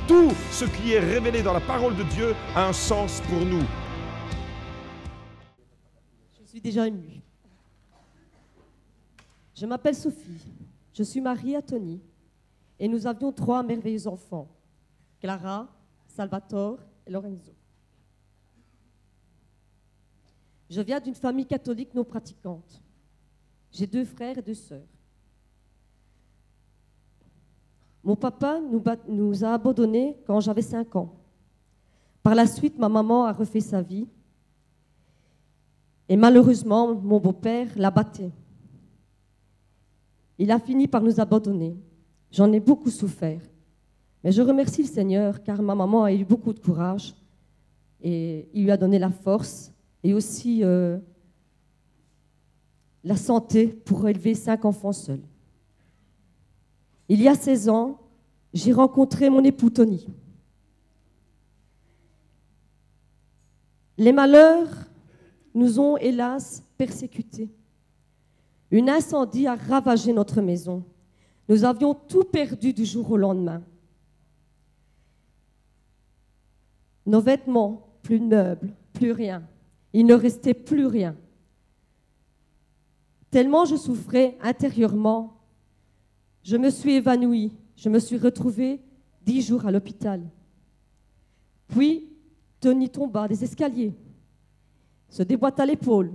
tout ce qui est révélé dans la parole de Dieu a un sens pour nous. Je suis déjà émue. Je m'appelle Sophie, je suis mariée à Tony et nous avions 3 merveilleux enfants, Clara, Salvatore et Lorenzo. Je viens d'une famille catholique non pratiquante. J'ai 2 frères et 2 sœurs. Mon papa nous a abandonnés quand j'avais 5 ans. Par la suite, ma maman a refait sa vie. Et malheureusement, mon beau-père l'a battu. Il a fini par nous abandonner. J'en ai beaucoup souffert. Mais je remercie le Seigneur car ma maman a eu beaucoup de courage et il lui a donné la force et aussi la santé pour élever 5 enfants seuls. Il y a 16 ans, j'ai rencontré mon époux Tony. Les malheurs nous ont hélas persécutés. Un incendie a ravagé notre maison. Nous avions tout perdu du jour au lendemain. Nos vêtements, plus de meubles, plus rien. Il ne restait plus rien. Tellement je souffrais intérieurement, je me suis évanouie. Je me suis retrouvée 10 jours à l'hôpital. Puis, Tony tomba des escaliers, se déboîta l'épaule.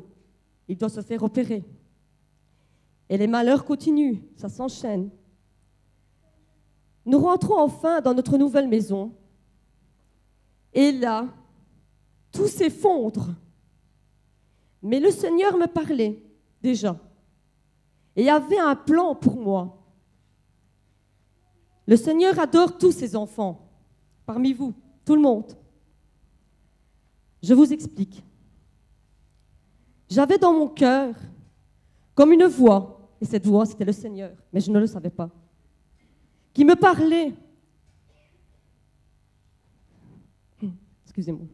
Il doit se faire opérer. Et les malheurs continuent, ça s'enchaîne. Nous rentrons enfin dans notre nouvelle maison. Et là, tout s'effondre. Mais le Seigneur me parlait déjà. Et il y avait un plan pour moi. Le Seigneur adore tous ses enfants. Parmi vous, tout le monde. Je vous explique. J'avais dans mon cœur comme une voix, et cette voix, c'était le Seigneur, mais je ne le savais pas, qui me parlait. Excusez-moi.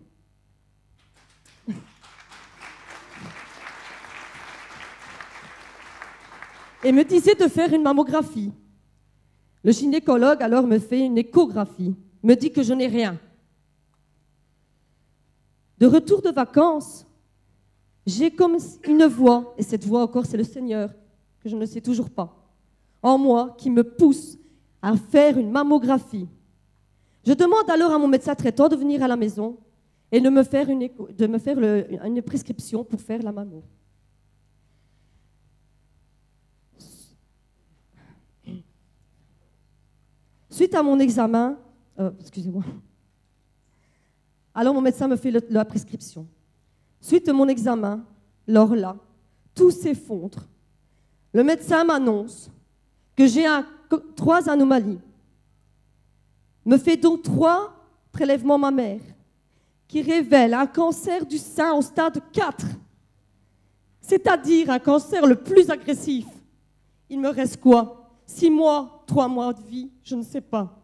Et me disait de faire une mammographie. Le gynécologue alors me fait une échographie, me dit que je n'ai rien. De retour de vacances, j'ai comme une voix, et cette voix encore c'est le Seigneur, que je ne sais toujours pas, en moi qui me pousse à faire une mammographie. Je demande alors à mon médecin traitant de venir à la maison et de me faire une prescription pour faire la mammo. Suite à mon examen, excusez-moi, alors mon médecin me fait la prescription. Suite à mon examen, alors là, tout s'effondre. Le médecin m'annonce que j'ai 3 anomalies. Me fait donc 3 prélèvements mammaires qui révèlent un cancer du sein au stade 4, c'est-à-dire un cancer le plus agressif. Il me reste quoi ? 6 mois, 3 mois de vie, je ne sais pas.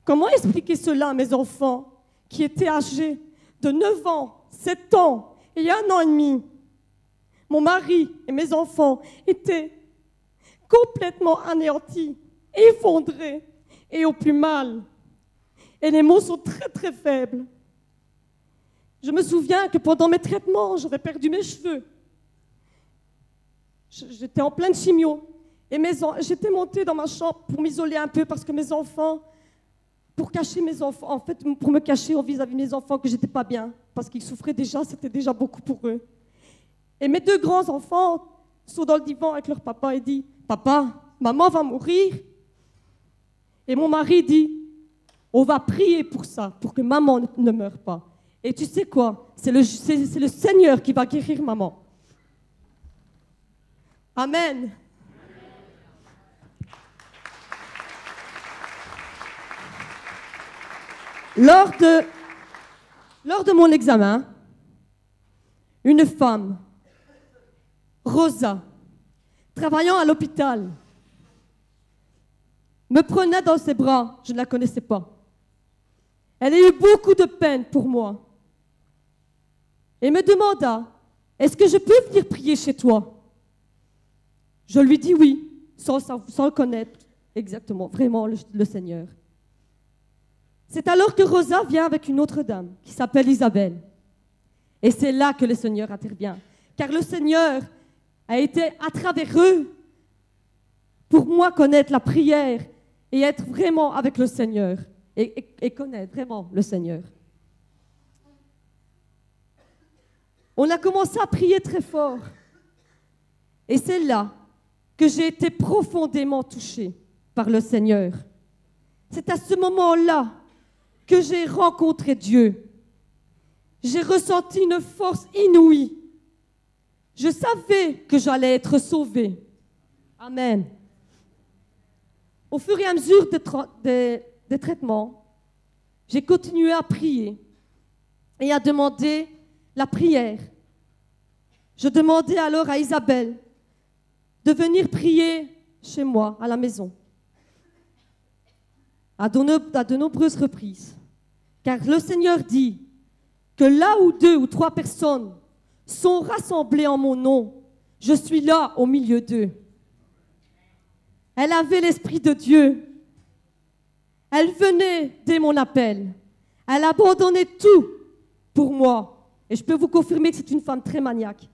Comment expliquer cela à mes enfants qui étaient âgés de 9 ans, 7 ans et 1 an et demi? Mon mari et mes enfants étaient complètement anéantis, effondrés et au plus mal. Et les mots sont très très faibles. Je me souviens que pendant mes traitements, j'avais perdu mes cheveux. J'étais en pleine chimio. Et j'étais montée dans ma chambre pour m'isoler un peu parce que mes enfants, pour cacher mes enfants, en fait, pour me cacher vis-à-vis de mes enfants que j'étais pas bien, parce qu'ils souffraient déjà, c'était déjà beaucoup pour eux. Et mes 2 grands enfants sont dans le divan avec leur papa et disent « Papa, maman va mourir ». Et mon mari dit « On va prier pour ça, pour que maman ne meure pas ». Et tu sais quoi? C'est le Seigneur qui va guérir maman. Amen. Lors de mon examen, une femme, Rosa, travaillant à l'hôpital, me prenait dans ses bras, je ne la connaissais pas. Elle a eu beaucoup de peine pour moi et me demanda « Est-ce que je peux venir prier chez toi ?» Je lui dis oui, sans le connaître exactement, vraiment le Seigneur. C'est alors que Rosa vient avec une autre dame qui s'appelle Isabelle. Et c'est là que le Seigneur intervient. Car le Seigneur a été à travers eux pour moi connaître la prière et être vraiment avec le Seigneur et connaître vraiment le Seigneur. On a commencé à prier très fort. Et c'est là que j'ai été profondément touchée par le Seigneur. C'est à ce moment-là que j'ai rencontré Dieu. J'ai ressenti une force inouïe. Je savais que j'allais être sauvée. Amen. Au fur et à mesure des traitements, j'ai continué à prier et à demander la prière. Je demandais alors à Isabelle de venir prier chez moi, à la maison, à de nombreuses reprises. Car le Seigneur dit que là où 2 ou 3 personnes sont rassemblées en mon nom, je suis là au milieu d'eux. Elle avait l'Esprit de Dieu. Elle venait dès mon appel. Elle abandonnait tout pour moi. Et je peux vous confirmer que c'est une femme très maniaque.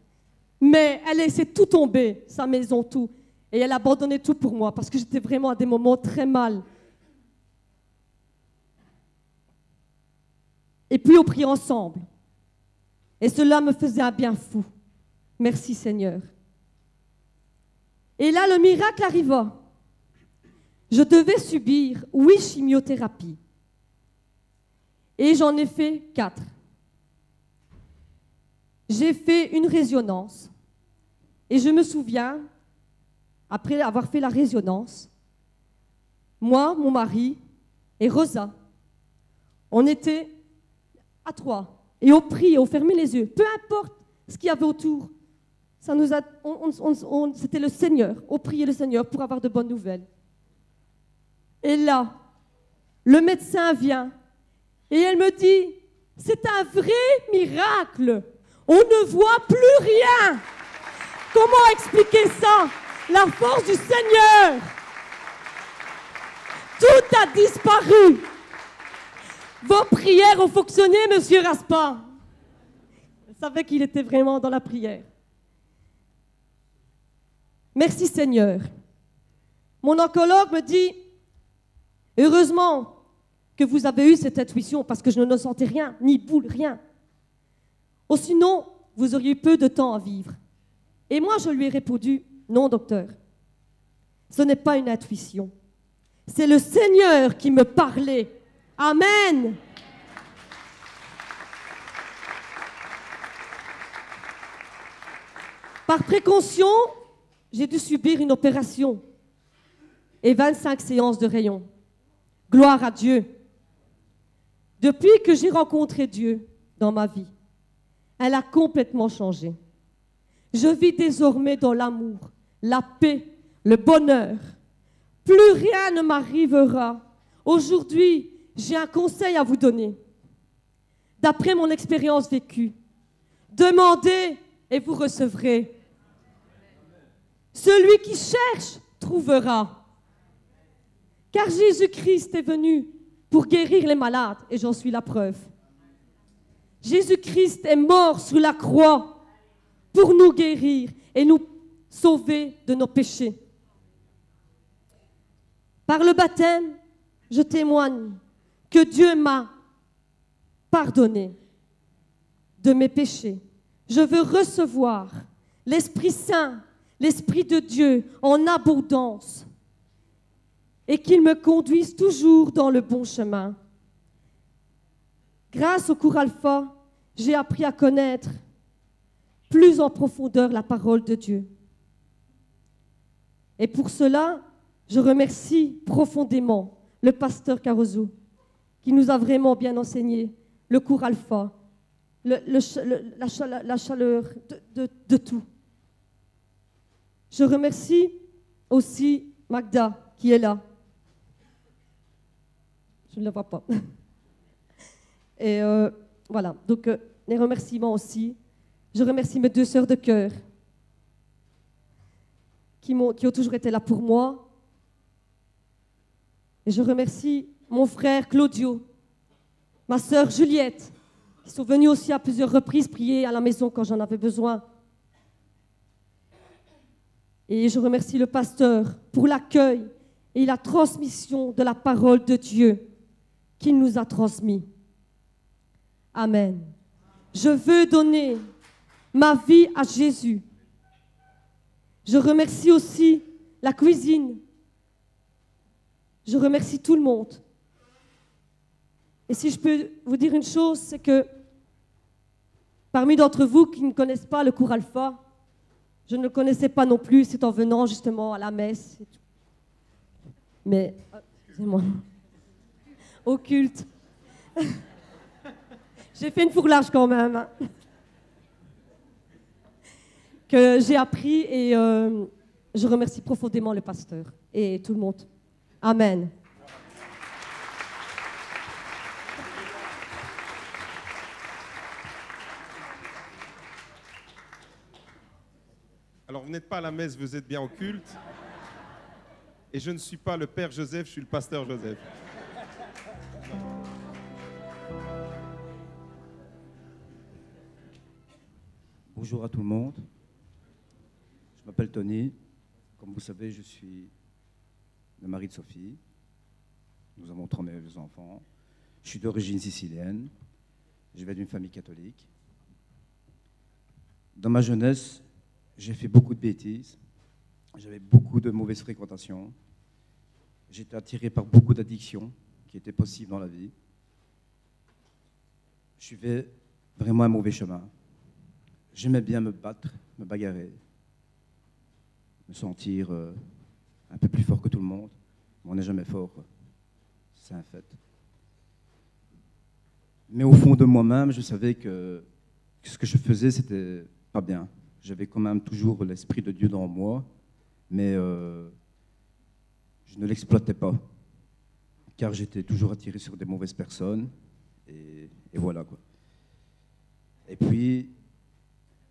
Mais elle laissait tout tomber, sa maison, tout. Et elle abandonnait tout pour moi parce que j'étais vraiment à des moments très mal. Et puis on priait ensemble. Et cela me faisait un bien fou. Merci Seigneur. Et là, le miracle arriva. Je devais subir 8 chimiothérapies. Et j'en ai fait 4. J'ai fait une résonance. Et je me souviens, après avoir fait la résonance, moi, mon mari et Rosa, on était à 3. Et on priait, on fermait les yeux. Peu importe ce qu'il y avait autour. Ça nous a, c'était le Seigneur. On priait le Seigneur pour avoir de bonnes nouvelles. Et là, le médecin vient et elle me dit, c'est un vrai miracle. On ne voit plus rien. Comment expliquer ça? La force du Seigneur. Tout a disparu. Vos prières ont fonctionné, monsieur Raspa. Je savais qu'il était vraiment dans la prière. Merci Seigneur. Mon oncologue me dit, heureusement que vous avez eu cette intuition parce que je ne sentais rien, ni boule, rien. Ou sinon, vous auriez eu peu de temps à vivre. Et moi, je lui ai répondu, non docteur, ce n'est pas une intuition. C'est le Seigneur qui me parlait. Amen. Par précaution, j'ai dû subir une opération et 25 séances de rayons. Gloire à Dieu. Depuis que j'ai rencontré Dieu dans ma vie, elle a complètement changé. Je vis désormais dans l'amour, la paix, le bonheur. Plus rien ne m'arrivera. Aujourd'hui, j'ai un conseil à vous donner. D'après mon expérience vécue, demandez et vous recevrez. Celui qui cherche trouvera. Car Jésus-Christ est venu pour guérir les malades, et j'en suis la preuve. Jésus-Christ est mort sur la croix pour nous guérir et nous sauver de nos péchés. Par le baptême, je témoigne que Dieu m'a pardonné de mes péchés. Je veux recevoir l'Esprit Saint, l'Esprit de Dieu en abondance et qu'il me conduise toujours dans le bon chemin. Grâce au cours Alpha, j'ai appris à connaître plus en profondeur la parole de Dieu. Et pour cela, je remercie profondément le pasteur Caruso, qui nous a vraiment bien enseigné le cours Alpha, la chaleur de tout. Je remercie aussi Magda, qui est là. Je ne la vois pas. Et voilà, donc les remerciements aussi. Je remercie mes 2 sœurs de cœur qui ont toujours été là pour moi. Et je remercie mon frère Claudio ma sœur Juliette, qui sont venues aussi à plusieurs reprises prier à la maison quand j'en avais besoin. Et je remercie le pasteur pour l'accueil et la transmission de la parole de Dieu qu'il nous a transmis. Amen. Je veux donner ma vie à Jésus. Je remercie aussi la cuisine. Je remercie tout le monde. Et si je peux vous dire une chose, c'est que parmi d'entre vous qui ne connaissent pas le cours Alpha, je ne le connaissais pas non plus, c'est en venant justement à la messe. Et tout. Mais, excusez-moi, au culte. J'ai fait une fourrage quand même. Hein. Que j'ai appris et je remercie profondément le pasteur et tout le monde. Amen. Alors, vous n'êtes pas à la messe, vous êtes bien au culte. Et je ne suis pas le père Joseph, je suis le pasteur Joseph. Bonjour à tout le monde. Je m'appelle Tony. Comme vous savez, je suis le mari de Sophie. Nous avons 3 merveilleux enfants. Je suis d'origine sicilienne. Je viens d'une famille catholique. Dans ma jeunesse, j'ai fait beaucoup de bêtises. J'avais beaucoup de mauvaises fréquentations. J'étais attiré par beaucoup d'addictions qui étaient possibles dans la vie. Je suivais vraiment un mauvais chemin. J'aimais bien me battre, me bagarrer, me sentir un peu plus fort que tout le monde. Mais on n'est jamais fort, quoi. C'est un fait. Mais au fond de moi-même, je savais que ce que je faisais, c'était pas bien. J'avais quand même toujours l'Esprit de Dieu dans moi, mais je ne l'exploitais pas, car j'étais toujours attiré sur des mauvaises personnes, et voilà, quoi. Et puis,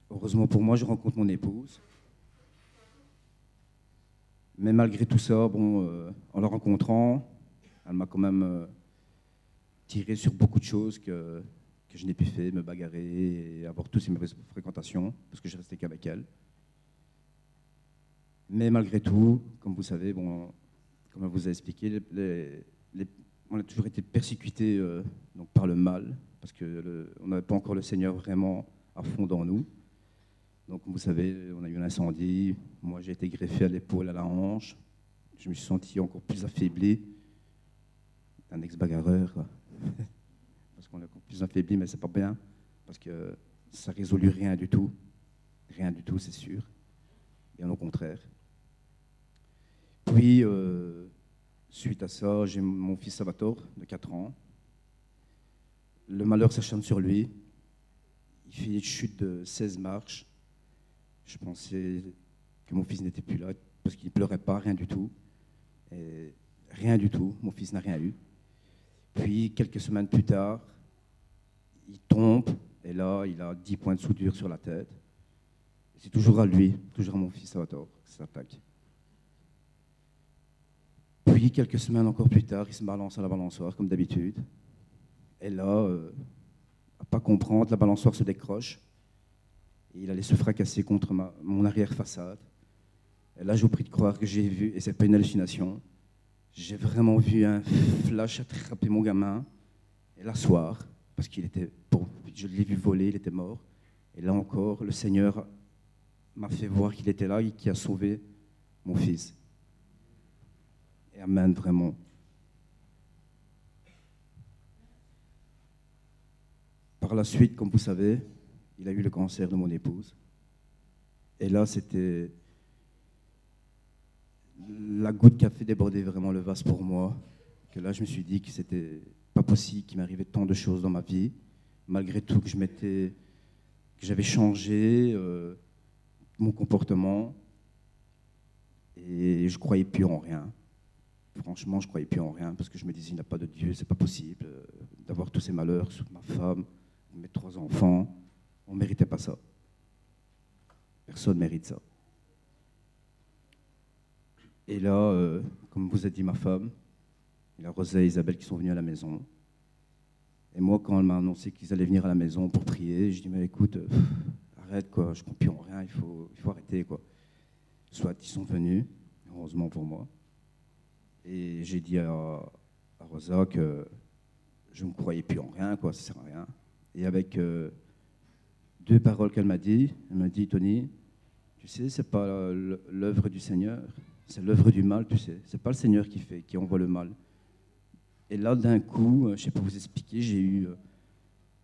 heureusement pour moi, je rencontre mon épouse. Mais malgré tout ça, en la rencontrant, elle m'a quand même tiré sur beaucoup de choses que je n'ai pu faire, me bagarrer et avoir toutes ces mauvaises fréquentations, parce que je restais qu'avec elle. Mais malgré tout, comme vous savez, comme elle vous a expliqué, on a toujours été persécutés donc par le mal, parce qu'on n'avait pas encore le Seigneur vraiment à fond dans nous. Donc, comme vous savez, on a eu un incendie. Moi, j'ai été greffé à l'épaule, à la hanche. Je me suis senti encore plus affaibli. Un ex-bagarreur, quoi. Parce qu'on est encore plus affaibli, mais c'est pas bien. Parce que ça ne résout rien du tout. Rien du tout, c'est sûr. Bien au contraire. Puis, suite à ça, j'ai mon fils Salvatore, de 4 ans. Le malheur s'acharne sur lui. Il fait une chute de 16 marches. Je pensais que mon fils n'était plus là, parce qu'il ne pleurait pas, rien du tout. Et rien du tout, mon fils n'a rien eu. Puis, quelques semaines plus tard, il tombe, et là, il a 10 points de soudure sur la tête. C'est toujours à lui, toujours à mon fils Salvatore, que ça s'attaque. Puis, quelques semaines encore plus tard, il se balance à la balançoire, comme d'habitude. Et là, à pas comprendre, la balançoire se décroche. Et il allait se fracasser contre mon arrière-façade. Et là, je vous prie de croire que j'ai vu, et ce n'est pas une hallucination, j'ai vraiment vu un flash attraper mon gamin et l'asseoir, parce qu'il était, je l'ai vu voler, il était mort. Et là encore, le Seigneur m'a fait voir qu'il était là et qu'il a sauvé mon fils. Et amen, vraiment. Par la suite, comme vous savez, il a eu le cancer de mon épouse. Et là, c'était la goutte qui a fait déborder vraiment le vase pour moi. Que là, je me suis dit que c'était pas possible qu'il m'arrivait tant de choses dans ma vie, malgré tout que j'avais changé mon comportement et je croyais plus en rien. Franchement, je croyais plus en rien parce que je me disais il n'y a pas de Dieu, c'est pas possible d'avoir tous ces malheurs sur ma femme, mes 3 enfants. On ne méritait pas ça. Personne ne mérite ça. Et là, comme vous a dit ma femme, il y a Rosa et Isabelle qui sont venues à la maison. Et moi, quand elle m'a annoncé qu'ils allaient venir à la maison pour prier, je dis, mais écoute, arrête, quoi, je ne comprends rien, il faut arrêter, quoi. Soit ils sont venus, heureusement pour moi, et j'ai dit à Rosa que je ne croyais plus en rien, quoi, ça ne sert à rien. Et avec 2 paroles qu'elle m'a dit, elle m'a dit, Tony, tu sais, ce n'est pas l'œuvre du Seigneur, c'est l'œuvre du mal, tu sais. Ce n'est pas le Seigneur qui envoie le mal. Et là, d'un coup, je ne sais pas vous expliquer, j'ai eu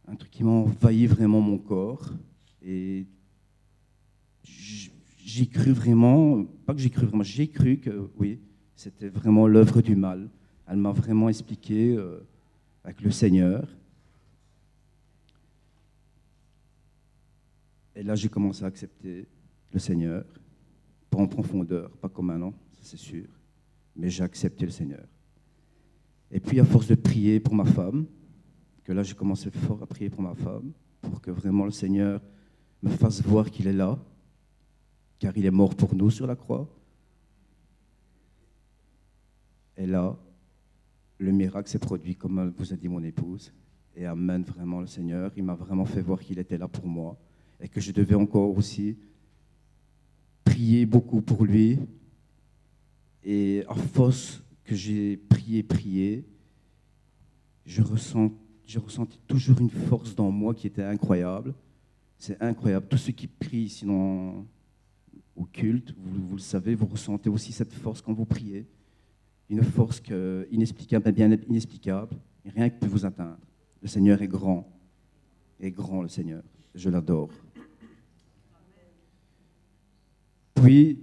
un truc qui m'a envahi vraiment mon corps. Et j'ai cru vraiment, pas que j'ai cru vraiment, j'ai cru que oui, c'était vraiment l'œuvre du mal. Elle m'a vraiment expliqué avec le Seigneur. Et là, j'ai commencé à accepter le Seigneur, pas en profondeur, pas comme maintenant, ça c'est sûr, mais j'ai accepté le Seigneur. Et puis, à force de prier pour ma femme, que là, j'ai commencé fort à prier pour ma femme, pour que vraiment le Seigneur me fasse voir qu'il est là, car il est mort pour nous sur la croix. Et là, le miracle s'est produit, comme vous a dit mon épouse. Et amen, vraiment, le Seigneur, il m'a vraiment fait voir qu'il était là pour moi, et que je devais encore aussi prier beaucoup pour lui. Et à force que j'ai prié, j'ai ressenti toujours une force dans moi qui était incroyable. C'est incroyable. Tous ceux qui prient sinon au culte, vous le savez, vous ressentez aussi cette force quand vous priez. Une force inexplicable, mais bien inexplicable. Et rien ne peut vous atteindre. Le Seigneur est grand le Seigneur. Je l'adore. Puis,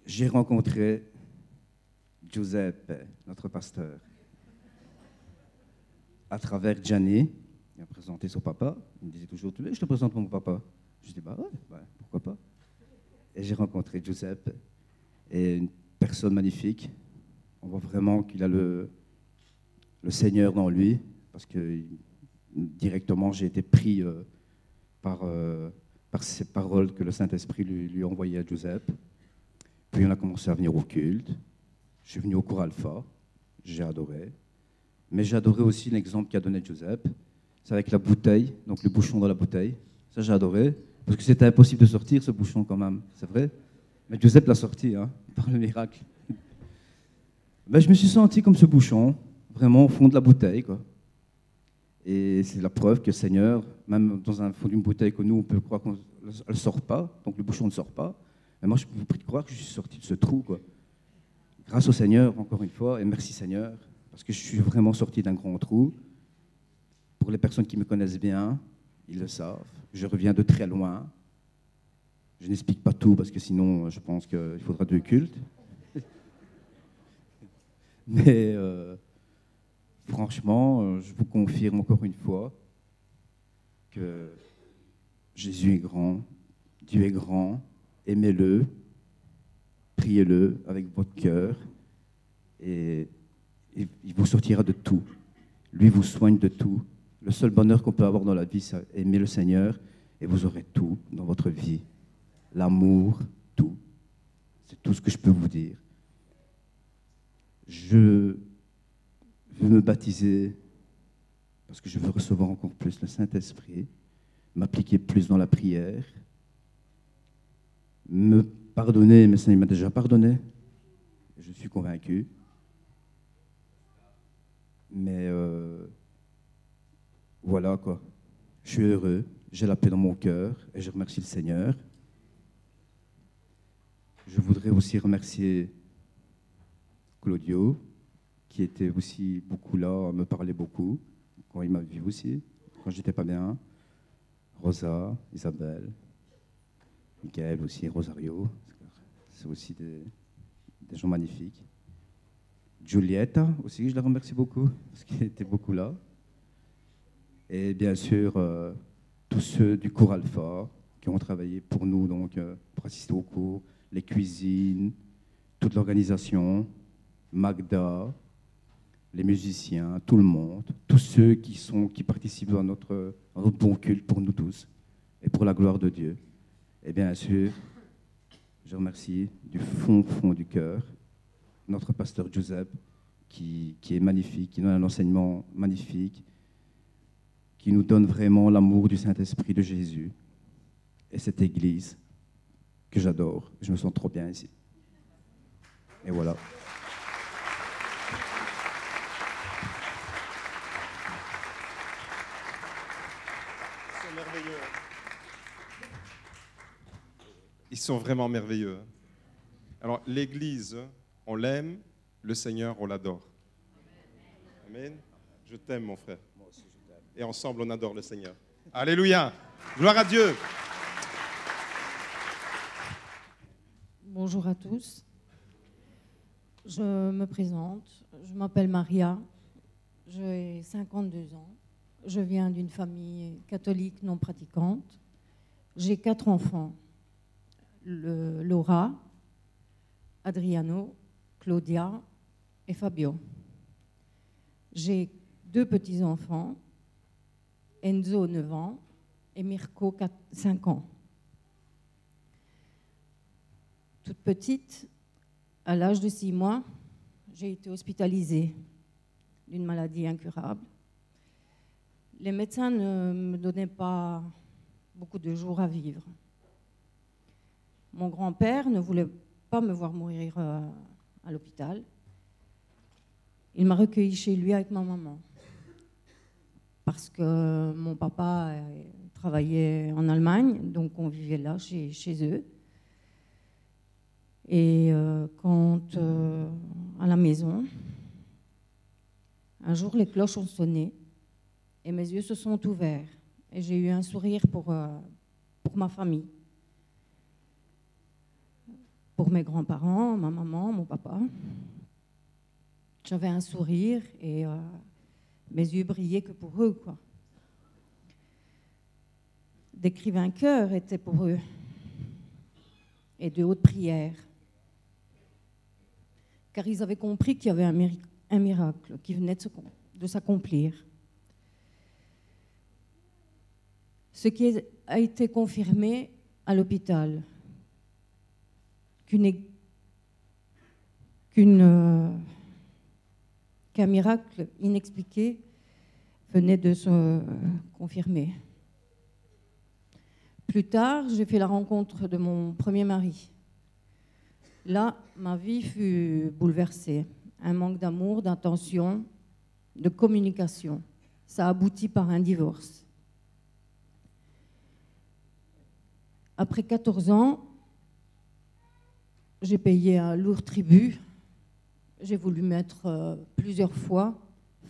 j'ai rencontré Giuseppe, notre pasteur, à travers Gianni. Il a présenté son papa. Il me disait toujours, tu veux, je te présente mon papa. Je dis, bah ouais, pourquoi pas. Et j'ai rencontré Giuseppe, et une personne magnifique. On voit vraiment qu'il a le Seigneur dans lui, parce que directement, j'ai été pris par ces paroles que le Saint-Esprit lui a envoyées à Giuseppe. Puis on a commencé à venir au culte. Je suis venu au cours Alpha, j'ai adoré. Mais j'ai adoré aussi l'exemple qu'a donné Giuseppe. C'est avec la bouteille, donc le bouchon dans la bouteille. Ça, j'ai adoré. Parce que c'était impossible de sortir ce bouchon quand même, c'est vrai. Mais Giuseppe l'a sorti, hein, par le miracle. Ben, je me suis senti comme ce bouchon, vraiment au fond de la bouteille, quoi. Et c'est la preuve que le Seigneur, même dans un fond d'une bouteille que nous, on peut croire qu'elle ne sort pas, donc le bouchon ne sort pas. Mais moi, je vous prie de croire que je suis sorti de ce trou, quoi. Grâce au Seigneur, encore une fois, et merci Seigneur, parce que je suis vraiment sorti d'un grand trou. Pour les personnes qui me connaissent bien, ils le savent. Je reviens de très loin. Je n'explique pas tout, parce que sinon, je pense qu'il faudra 2 cultes. Mais franchement, je vous confirme encore une fois que Jésus est grand, Dieu est grand, aimez-le, priez-le avec votre cœur, et il vous sortira de tout. Lui vous soigne de tout. Le seul bonheur qu'on peut avoir dans la vie, c'est aimer le Seigneur, et vous aurez tout dans votre vie. L'amour, tout. C'est tout ce que je peux vous dire. Je veux me baptiser parce que je veux recevoir encore plus le Saint-Esprit, m'appliquer plus dans la prière, me pardonner, mais ça, il m'a déjà pardonné. Je suis convaincu. Mais voilà quoi. Je suis heureux, j'ai la paix dans mon cœur et je remercie le Seigneur. Je voudrais aussi remercier Claudio, qui était aussi beaucoup là, me parlait beaucoup, quand il m'a vu aussi, quand j'étais pas bien. Rosa, Isabelle, Michael aussi, Rosario, c'est aussi des gens magnifiques. Giulietta aussi, je la remercie beaucoup, parce qu'elle était beaucoup là. Et bien sûr, tous ceux du cours Alpha, qui ont travaillé pour nous, donc, pour assister au cours, les cuisines, toute l'organisation, Magda, les musiciens, tout le monde, tous ceux qui participent à notre bon culte pour nous tous et pour la gloire de Dieu. Et bien sûr, je remercie du fond du cœur notre pasteur Giuseppe qui est magnifique, qui donne un enseignement magnifique, qui nous donne vraiment l'amour du Saint-Esprit de Jésus. Et cette église que j'adore. Je me sens trop bien ici. Et voilà. Ils sont merveilleux. Ils sont vraiment merveilleux. Alors, l'église, on l'aime, le Seigneur, on l'adore. Amen. Je t'aime, mon frère. Moi aussi, je t'aime. Et ensemble, on adore le Seigneur. Alléluia. Gloire à Dieu. Bonjour à tous. Je me présente. Je m'appelle Maria. J'ai 52 ans. Je viens d'une famille catholique non pratiquante. J'ai 4 enfants. Laura, Adriano, Claudia et Fabio. J'ai 2 petits-enfants, Enzo, 9 ans, et Mirko, 5 ans. Toute petite, à l'âge de 6 mois, j'ai été hospitalisée d'une maladie incurable. Les médecins ne me donnaient pas beaucoup de jours à vivre. Mon grand-père ne voulait pas me voir mourir à l'hôpital. Il m'a recueillie chez lui avec ma maman. Parce que mon papa travaillait en Allemagne, donc on vivait là, chez eux. Et quand, à la maison, un jour, les cloches ont sonné et mes yeux se sont ouverts. Et j'ai eu un sourire pour ma famille. Pour mes grands-parents, ma maman, mon papa. J'avais un sourire et mes yeux brillaient que pour eux, quoi. Des cris vainqueurs étaient pour eux et de hautes prières. Car ils avaient compris qu'il y avait un miracle qui venait de s'accomplir. Ce qui a été confirmé à l'hôpital, qu'un miracle inexpliqué venait de se confirmer. Plus tard, j'ai fait la rencontre de mon premier mari. Là, ma vie fut bouleversée. Un manque d'amour, d'attention, de communication. Ça aboutit par un divorce. Après 14 ans, j'ai payé un lourd tribut. J'ai voulu mettre plusieurs fois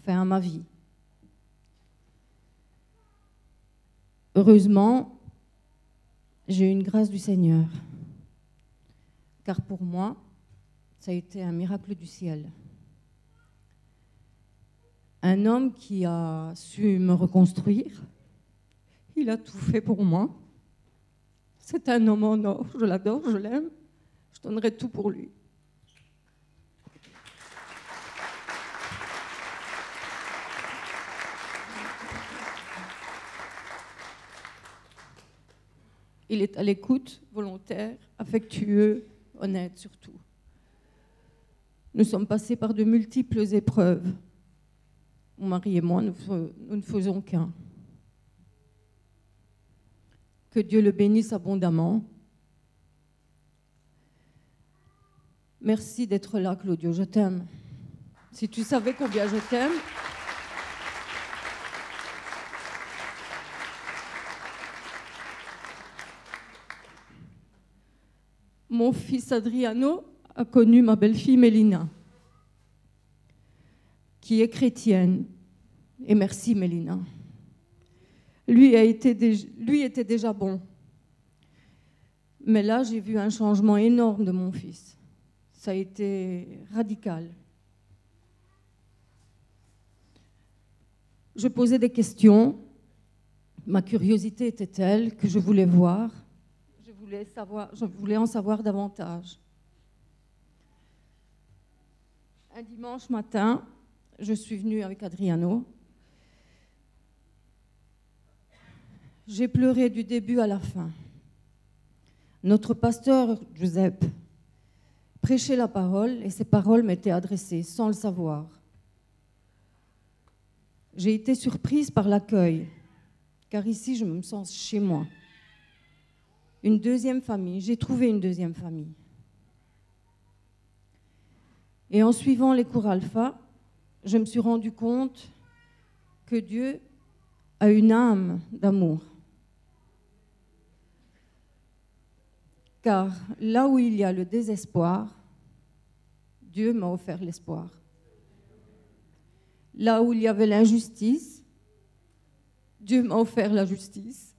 fin à ma vie. Heureusement, j'ai eu une grâce du Seigneur. Car pour moi, ça a été un miracle du ciel. Un homme qui a su me reconstruire, il a tout fait pour moi. C'est un homme en or, je l'adore, je l'aime, je donnerai tout pour lui. Il est à l'écoute, volontaire, affectueux, honnête surtout. Nous sommes passés par de multiples épreuves. Mon mari et moi, nous ne faisons qu'un. Que Dieu le bénisse abondamment. Merci d'être là, Claudio, je t'aime. Si tu savais combien je t'aime. Mon fils Adriano a connu ma belle-fille Mélina, qui est chrétienne. Et merci Mélina. Lui était déjà bon. Mais là, j'ai vu un changement énorme de mon fils. Ça a été radical. Je posais des questions. Ma curiosité était telle que je voulais voir. Je voulais en savoir davantage. Un dimanche matin, je suis venue avec Adriano. J'ai pleuré du début à la fin. Notre pasteur, Giuseppe, prêchait la parole et ces paroles m'étaient adressées sans le savoir. J'ai été surprise par l'accueil car ici, je me sens chez moi. Une deuxième famille, j'ai trouvé une deuxième famille. Et en suivant les cours alpha, je me suis rendu compte que Dieu a une âme d'amour. Car là où il y a le désespoir, Dieu m'a offert l'espoir. Là où il y avait l'injustice, Dieu m'a offert la justice.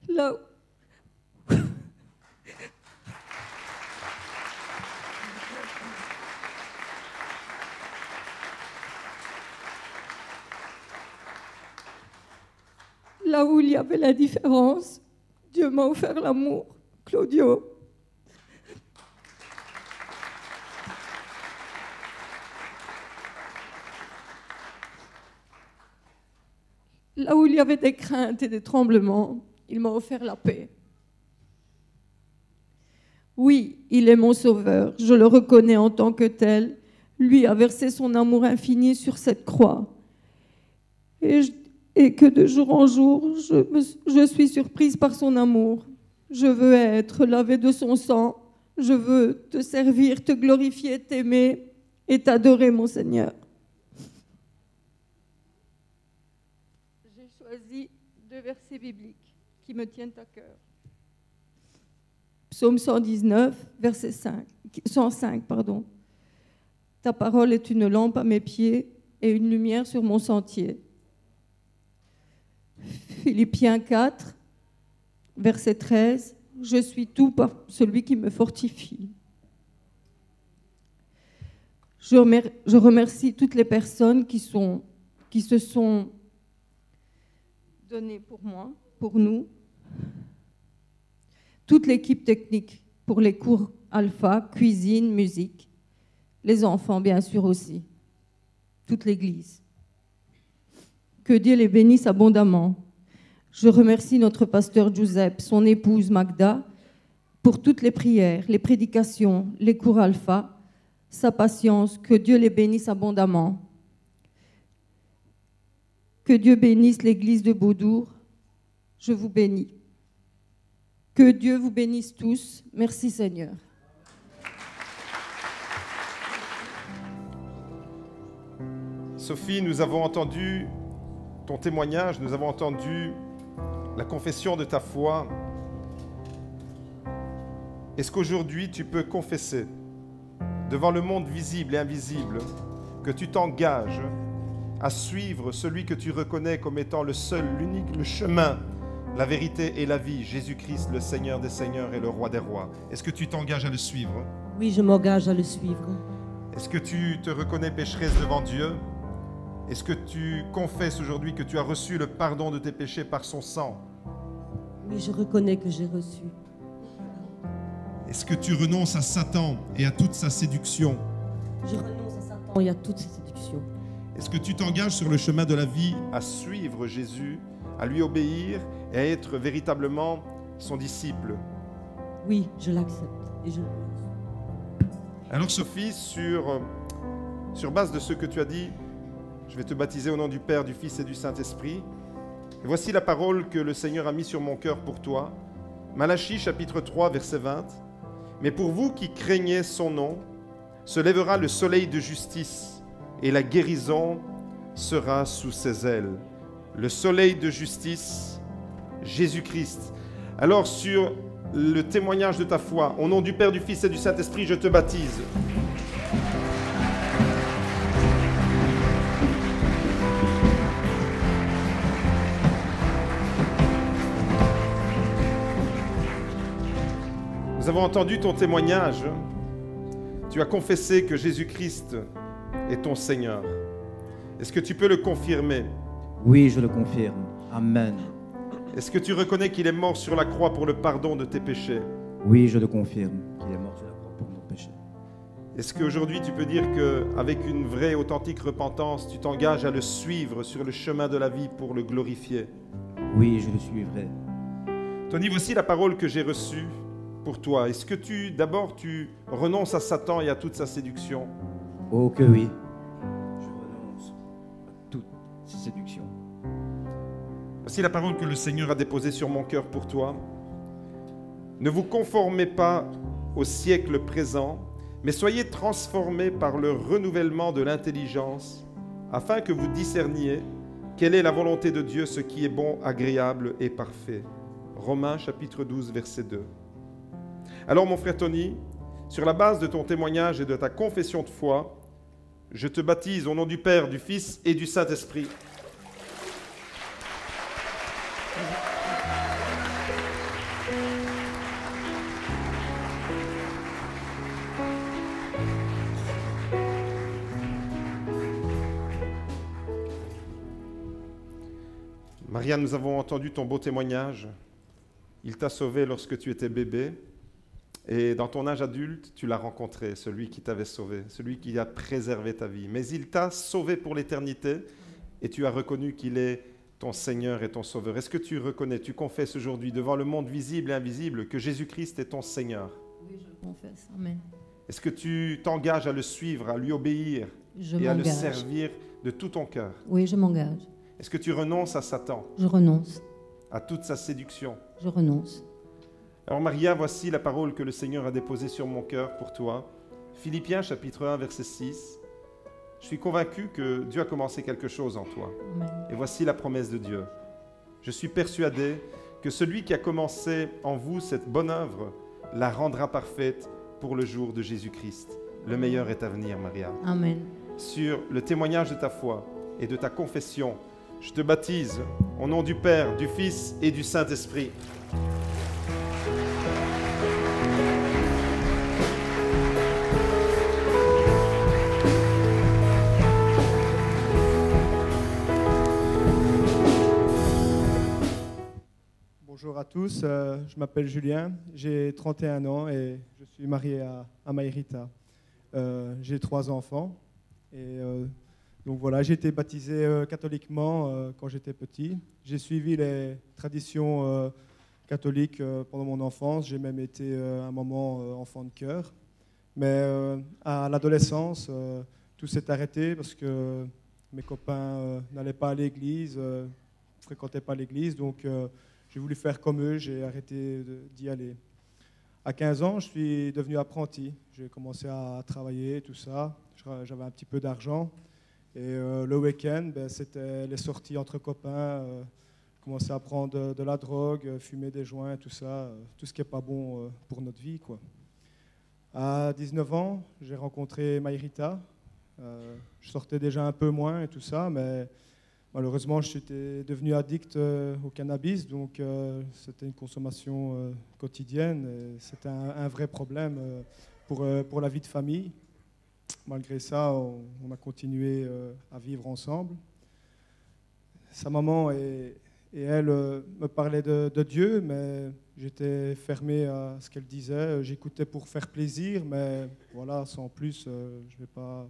Là où... Là où il y avait l'indifférence, Dieu m'a offert l'amour. Claudio. Là où il y avait des craintes et des tremblements, il m'a offert la paix. Oui, il est mon sauveur, je le reconnais en tant que tel. Lui a versé son amour infini sur cette croix. Et que de jour en jour, je suis surprise par son amour. Je veux être lavée de son sang. Je veux te servir, te glorifier, t'aimer et t'adorer, mon Seigneur. J'ai choisi 2 versets bibliques qui me tiennent à cœur. Psaume 119, verset 105. Ta parole est une lampe à mes pieds et une lumière sur mon sentier. Philippiens 4, verset 13. Je suis tout par celui qui me fortifie. Je remercie toutes les personnes qui se sont données pour moi, pour nous. Toute l'équipe technique pour les cours alpha, cuisine, musique. Les enfants, bien sûr, aussi. Toute l'Église. Que Dieu les bénisse abondamment. Je remercie notre pasteur Giuseppe, son épouse Magda, pour toutes les prières, les prédications, les cours alpha, sa patience. Que Dieu les bénisse abondamment. Que Dieu bénisse l'Église de Beaudour. Je vous bénis. Que Dieu vous bénisse tous. Merci Seigneur. Sophie, nous avons entendu ton témoignage, nous avons entendu la confession de ta foi. Est-ce qu'aujourd'hui tu peux confesser devant le monde visible et invisible que tu t'engages à suivre celui que tu reconnais comme étant le seul, l'unique, le chemin, la vérité et la vie, Jésus-Christ, le Seigneur des Seigneurs et le Roi des Rois? Est-ce que tu t'engages à le suivre? Oui, je m'engage à le suivre. Est-ce que tu te reconnais pécheresse devant Dieu? Est-ce que tu confesses aujourd'hui que tu as reçu le pardon de tes péchés par son sang? Oui, je reconnais que j'ai reçu. Est-ce que tu renonces à Satan et à toute sa séduction? Je renonce à Satan et à toutes ses séductions. Est-ce que tu t'engages sur le chemin de la vie à suivre Jésus, à lui obéir et à être véritablement son disciple? Oui, je l'accepte. Et je... Alors Sophie, sur base de ce que tu as dit, je vais te baptiser au nom du Père, du Fils et du Saint-Esprit. Et voici la parole que le Seigneur a mise sur mon cœur pour toi. Malachie, chapitre 3, verset 20. Mais pour vous qui craignez son nom, se lèvera le soleil de justice et la guérison sera sous ses ailes. Le soleil de justice, Jésus-Christ. Alors sur le témoignage de ta foi, au nom du Père, du Fils et du Saint-Esprit, je te baptise. Nous avons entendu ton témoignage. Tu as confessé que Jésus-Christ est ton Seigneur. Est-ce que tu peux le confirmer? Oui, je le confirme. Amen. Est-ce que tu reconnais qu'il est mort sur la croix pour le pardon de tes péchés? Oui, je le confirme. Qu'il est mort sur la croix pour nos péchés. Est-ce qu'aujourd'hui tu peux dire qu'avec une vraie authentique repentance, tu t'engages à le suivre sur le chemin de la vie pour le glorifier? Oui, je le suivrai. Tony, voici la parole que j'ai reçue pour toi. Est-ce que d'abord tu renonces à Satan et à toute sa séduction? Oh que oui. Je renonce à toute ces séductions. Voici la parole que le Seigneur a déposée sur mon cœur pour toi. Ne vous conformez pas au siècle présent, mais soyez transformés par le renouvellement de l'intelligence, afin que vous discerniez quelle est la volonté de Dieu, ce qui est bon, agréable et parfait. Romains chapitre 12, verset 2. Alors mon frère Tony, sur la base de ton témoignage et de ta confession de foi, je te baptise au nom du Père, du Fils et du Saint-Esprit. Maria, nous avons entendu ton beau témoignage. Il t'a sauvé lorsque tu étais bébé. Et dans ton âge adulte, tu l'as rencontré, celui qui t'avait sauvé, celui qui a préservé ta vie. Mais il t'a sauvé pour l'éternité et tu as reconnu qu'il est ton Seigneur et ton Sauveur. Est-ce que tu reconnais, tu confesses aujourd'hui devant le monde visible et invisible que Jésus-Christ est ton Seigneur? Oui, je confesse. Amen. Est-ce que tu t'engages à le suivre, à lui obéir et à le servir de tout ton cœur? Oui, je m'engage. Est-ce que tu renonces à Satan, Je renonce. à toute sa séduction? Je renonce. Alors Maria, voici la parole que le Seigneur a déposée sur mon cœur pour toi. Philippiens chapitre 1, verset 6. Je suis convaincu que Dieu a commencé quelque chose en toi. Amen. Et voici la promesse de Dieu. Je suis persuadé que celui qui a commencé en vous cette bonne œuvre la rendra parfaite pour le jour de Jésus-Christ. Le meilleur est à venir, Maria. Amen. Sur le témoignage de ta foi et de ta confession, je te baptise au nom du Père, du Fils et du Saint-Esprit. Bonjour à tous, je m'appelle Julien, j'ai 31 ans et je suis marié à Mayrita. J'ai 3 enfants et donc voilà, j'ai été baptisé catholiquement quand j'étais petit. J'ai suivi les traditions catholiques pendant mon enfance, j'ai même été un moment enfant de chœur. Mais à l'adolescence, tout s'est arrêté parce que mes copains n'allaient pas à l'église, ne fréquentaient pas l'église, donc j'ai voulu faire comme eux, j'ai arrêté d'y aller. À 15 ans, je suis devenu apprenti. J'ai commencé à travailler, tout ça. J'avais un petit peu d'argent. Et le week-end, c'était les sorties entre copains. Je commençais à prendre de la drogue, fumer des joints, tout ça. Tout ce qui n'est pas bon pour notre vie, quoi. À 19 ans, j'ai rencontré Mayrita. Je sortais déjà un peu moins et tout ça, mais malheureusement, j'étais devenu addict au cannabis, donc c'était une consommation quotidienne. C'était un vrai problème pour la vie de famille. Malgré ça, on a continué à vivre ensemble. Sa maman et elle me parlaient de Dieu, mais j'étais fermé à ce qu'elle disait. J'écoutais pour faire plaisir, mais voilà, sans plus, je vais pas...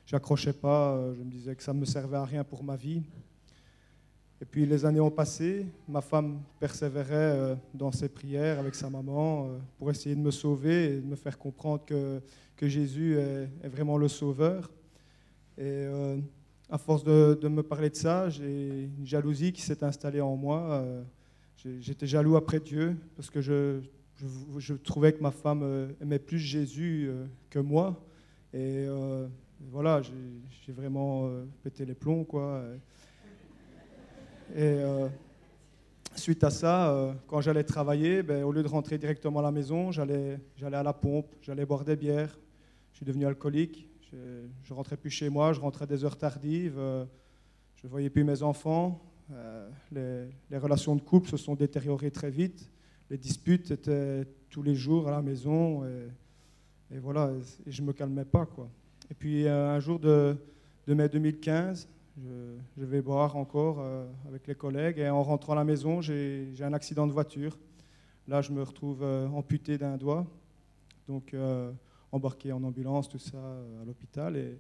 J'accrochais pas, je me disais que ça ne me servait à rien pour ma vie. Et puis les années ont passé, ma femme persévérait dans ses prières avec sa maman pour essayer de me sauver et de me faire comprendre que Jésus est vraiment le sauveur. Et à force de me parler de ça, j'ai une jalousie qui s'est installée en moi. J'étais jaloux après Dieu parce que je trouvais que ma femme aimait plus Jésus que moi. Et voilà, j'ai vraiment pété les plombs, quoi. Et suite à ça, quand j'allais travailler, au lieu de rentrer directement à la maison, j'allais à la pompe, j'allais boire des bières. Je suis devenu alcoolique. Je rentrais plus chez moi, je rentrais à des heures tardives. Je ne voyais plus mes enfants. Les relations de couple se sont détériorées très vite. Les disputes étaient tous les jours à la maison. Et voilà, et je ne me calmais pas, quoi. Et puis un jour de mai 2015, je vais boire encore avec les collègues et en rentrant à la maison, j'ai un accident de voiture. Là, je me retrouve amputé d'un doigt, donc embarqué en ambulance, tout ça, à l'hôpital. Et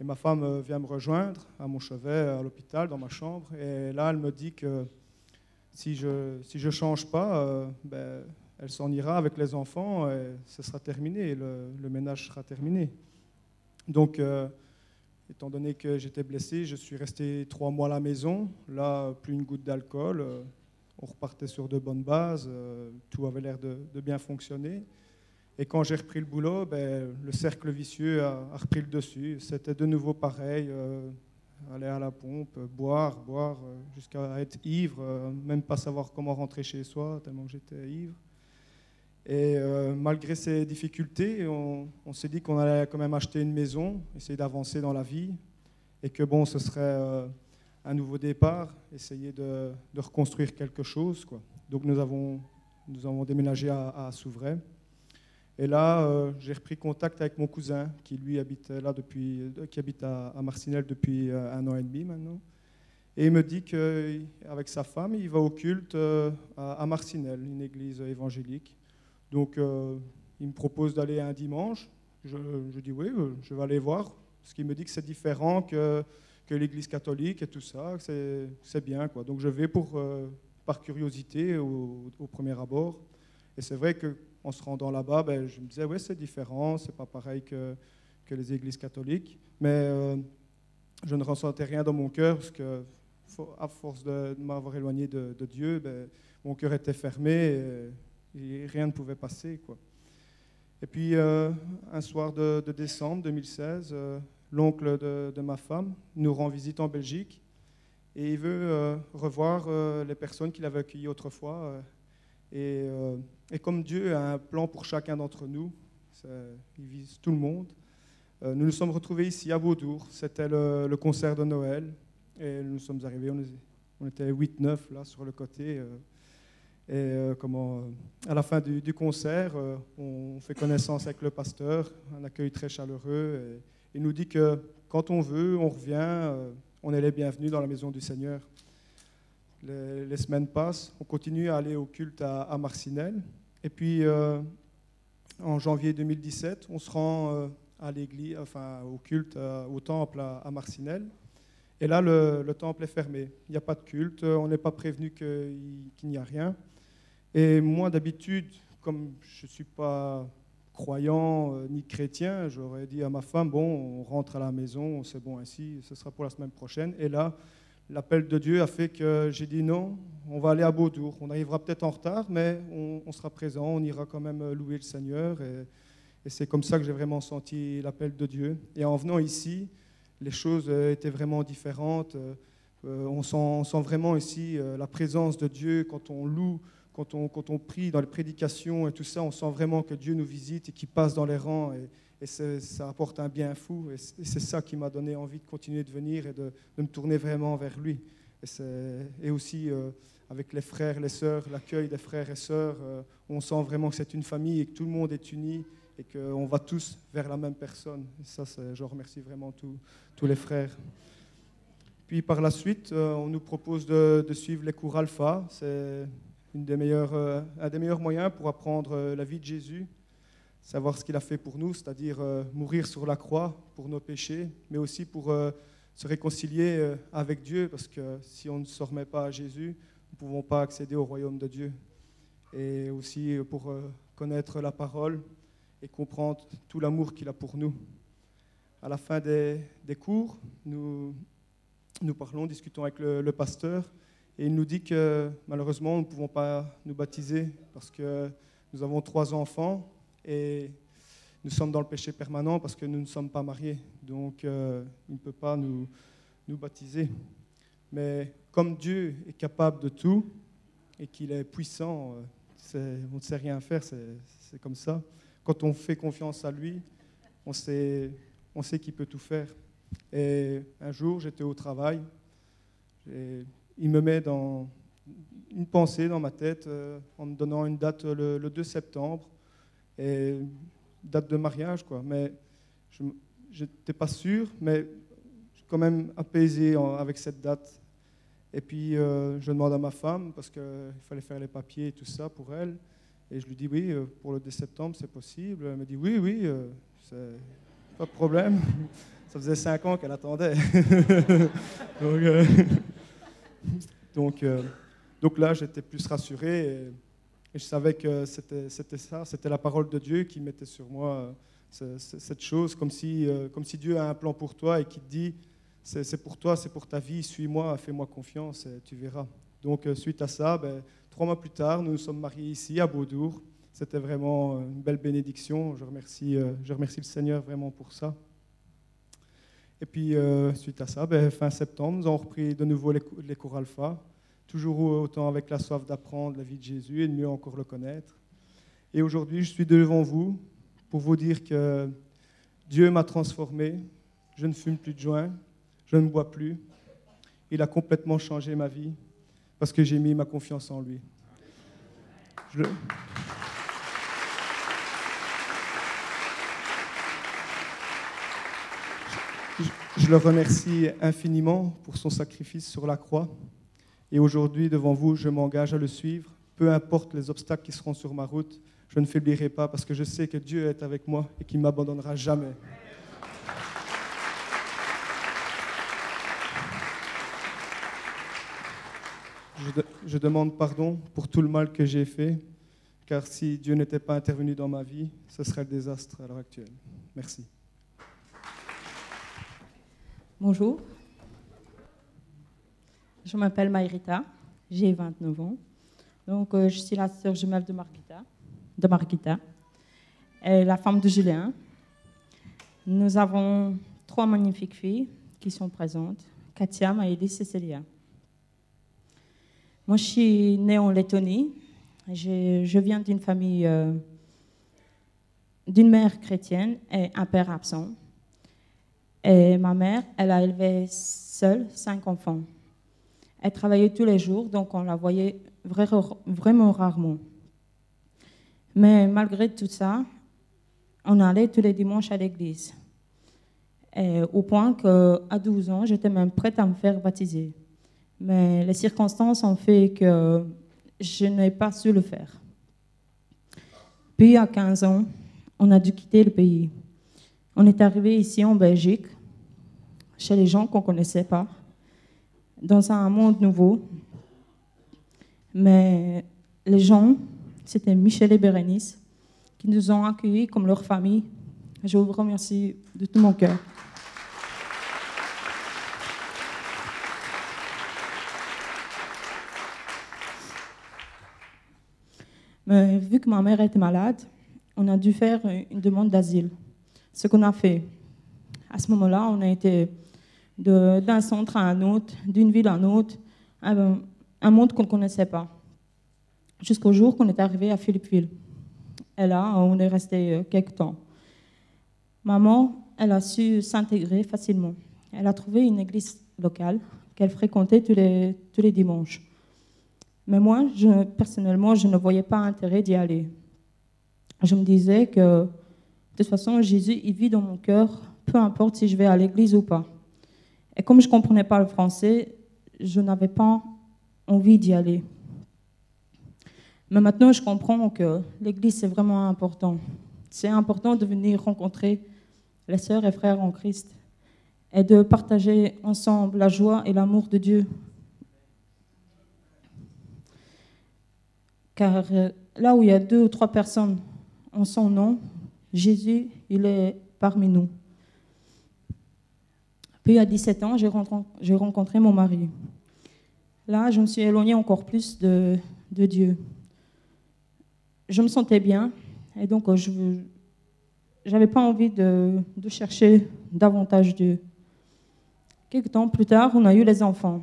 ma femme vient me rejoindre à mon chevet, à l'hôpital, dans ma chambre. Et là, elle me dit que si je change pas, elle s'en ira avec les enfants et ce sera terminé, le ménage sera terminé. Donc, étant donné que j'étais blessé, je suis resté 3 mois à la maison. Là, plus une goutte d'alcool. On repartait sur de bonnes bases. Tout avait l'air de bien fonctionner. Et quand j'ai repris le boulot, le cercle vicieux a repris le dessus. C'était de nouveau pareil. Aller à la pompe, boire, jusqu'à être ivre, même pas savoir comment rentrer chez soi, tellement que j'étais ivre. Et malgré ces difficultés, on s'est dit qu'on allait quand même acheter une maison, essayer d'avancer dans la vie, et que bon, ce serait un nouveau départ, essayer de reconstruire quelque chose, quoi. Donc nous avons déménagé à Souvray. Et là, j'ai repris contact avec mon cousin qui, lui, habite à Marcinelle depuis 1 an et demi maintenant. Et il me dit qu'avec sa femme, il va au culte à Marcinelle, une église évangélique. Donc, il me propose d'aller un dimanche. Je dis oui, je vais aller voir. Parce qu'il me dit que c'est différent que l'église catholique et tout ça, que c'est bien, quoi. Donc, je vais par curiosité au premier abord. Et c'est vrai qu'en se rendant là-bas, je me disais, ouais, c'est différent, c'est pas pareil que les églises catholiques. Mais je ne ressentais rien dans mon cœur, parce que à force de m'avoir éloigné de Dieu, mon cœur était fermé et rien ne pouvait passer, quoi. Et puis, un soir de décembre 2016, l'oncle de ma femme nous rend visite en Belgique et il veut revoir les personnes qu'il avait accueillies autrefois. Et comme Dieu a un plan pour chacun d'entre nous, il vise tout le monde, nous nous sommes retrouvés ici à Beaudour. C'était le concert de Noël. Et nous sommes arrivés, on était 8-9 là sur le côté. À la fin du concert, on fait connaissance avec le pasteur, un accueil très chaleureux. Et il nous dit que quand on veut, on revient, on est les bienvenus dans la maison du Seigneur. Les semaines passent, on continue à aller au culte à Marcinelle. Et puis, en janvier 2017, on se rend à l'église, au culte, au temple à Marcinelle. Et là, le temple est fermé. Il n'y a pas de culte, on n'est pas prévenu qu'il n'y a rien. Et moi, d'habitude, comme je ne suis pas croyant ni chrétien, j'aurais dit à ma femme, bon, on rentre à la maison, c'est bon ainsi, ce sera pour la semaine prochaine. Et là, l'appel de Dieu a fait que j'ai dit non, on va aller à Beaudour. On arrivera peut-être en retard, mais on sera présent, on ira quand même louer le Seigneur. Et c'est comme ça que j'ai vraiment senti l'appel de Dieu. Et en venant ici, les choses étaient vraiment différentes. On sent vraiment ici la présence de Dieu quand on loue, quand on prie dans les prédications et tout ça. On sent vraiment que Dieu nous visite et qu'il passe dans les rangs. Et ça apporte un bien fou. Et c'est ça qui m'a donné envie de continuer de venir et de me tourner vraiment vers lui. Et aussi avec les frères, les sœurs, l'accueil des frères et sœurs, on sent vraiment que c'est une famille et que tout le monde est uni et qu'on va tous vers la même personne. Et ça, je remercie vraiment tous les frères. Puis par la suite, on nous propose de suivre les cours Alpha. C'est un des meilleurs moyens pour apprendre la vie de Jésus, savoir ce qu'il a fait pour nous, c'est-à-dire mourir sur la croix pour nos péchés, mais aussi pour se réconcilier avec Dieu, parce que si on ne se remet pas à Jésus, nous ne pouvons pas accéder au royaume de Dieu. Et aussi pour connaître la parole et comprendre tout l'amour qu'il a pour nous. À la fin des cours, nous discutons avec le pasteur, et il nous dit que malheureusement, nous ne pouvons pas nous baptiser parce que nous avons 3 enfants et nous sommes dans le péché permanent parce que nous ne sommes pas mariés. Donc, il ne peut pas nous baptiser. Mais comme Dieu est capable de tout et qu'il est puissant, on ne sait rien faire, c'est comme ça. Quand on fait confiance à lui, on sait qu'il peut tout faire. Et un jour, j'étais au travail, et il me met dans une pensée dans ma tête en me donnant une date le 2 septembre, et date de mariage, quoi. Mais je n'étais pas sûr, mais je suis quand même apaisé avec cette date. Et puis, je demande à ma femme, parce qu'il fallait faire les papiers et tout ça pour elle, et je lui dis oui, pour le 2 septembre, c'est possible. Elle me dit oui, c'est pas de problème. Ça faisait 5 ans qu'elle attendait. Donc là, j'étais plus rassuré et je savais que c'était ça, c'était la parole de Dieu qui mettait sur moi cette chose, comme si Dieu a un plan pour toi et qu'il te dit, c'est pour toi, c'est pour ta vie, suis-moi, fais-moi confiance, et tu verras. Donc, suite à ça, 3 mois plus tard, nous nous sommes mariés ici, à Beaudour. C'était vraiment une belle bénédiction. Je remercie le Seigneur vraiment pour ça. Et puis, suite à ça, fin septembre, nous avons repris de nouveau les cours alpha, toujours autant avec la soif d'apprendre la vie de Jésus et de mieux encore le connaître. Et aujourd'hui, je suis devant vous pour vous dire que Dieu m'a transformé. Je ne fume plus de joint, je ne bois plus. Il a complètement changé ma vie parce que j'ai mis ma confiance en lui. Je le remercie infiniment pour son sacrifice sur la croix. Et aujourd'hui, devant vous, je m'engage à le suivre. Peu importe les obstacles qui seront sur ma route, je ne faiblirai pas parce que je sais que Dieu est avec moi et qu'il ne m'abandonnera jamais. Je demande pardon pour tout le mal que j'ai fait, car si Dieu n'était pas intervenu dans ma vie, ce serait le désastre à l'heure actuelle. Merci. Bonjour, je m'appelle Maïrita, j'ai 29 ans. Donc, je suis la sœur jumelle de Marguita, et la femme de Julien. Nous avons 3 magnifiques filles qui sont présentes, Katia, Maëlys et Cécilia. Moi, je suis née en Lettonie. Je viens d'une famille, d'une mère chrétienne et un père absent. Et ma mère, elle a élevé seule 5 enfants. Elle travaillait tous les jours, donc on la voyait vraiment rarement. Mais malgré tout ça, on allait tous les dimanches à l'église. Et au point qu'à 12 ans, j'étais même prête à me faire baptiser. Mais les circonstances ont fait que je n'ai pas su le faire. Puis à 15 ans, on a dû quitter le pays. On est arrivé ici en Belgique, chez les gens qu'on ne connaissait pas, dans un monde nouveau. Mais les gens, c'était Michel et Bérénice, qui nous ont accueillis comme leur famille. Je vous remercie de tout mon cœur. Mais vu que ma mère était malade, on a dû faire une demande d'asile. Ce qu'on a fait. À ce moment-là, on a été d'un centre à un autre, d'une ville à un autre, un monde qu'on ne connaissait pas. Jusqu'au jour qu'on est arrivé à Philippeville. Et là, on est resté quelques temps. Maman, elle a su s'intégrer facilement. Elle a trouvé une église locale qu'elle fréquentait tous les dimanches. Mais moi, personnellement, je ne voyais pas intérêt d'y aller. Je me disais que, de toute façon, Jésus, il vit dans mon cœur, peu importe si je vais à l'église ou pas. Et comme je ne comprenais pas le français, je n'avais pas envie d'y aller. Mais maintenant, je comprends que l'église, c'est vraiment important. C'est important de venir rencontrer les sœurs et frères en Christ et de partager ensemble la joie et l'amour de Dieu. Car là où il y a 2 ou 3 personnes en son nom, Jésus, il est parmi nous. Puis à 17 ans, j'ai rencontré mon mari. Là, je me suis éloignée encore plus de Dieu. Je me sentais bien et donc je n'avais pas envie de chercher davantage Dieu. Quelques temps plus tard, on a eu les enfants.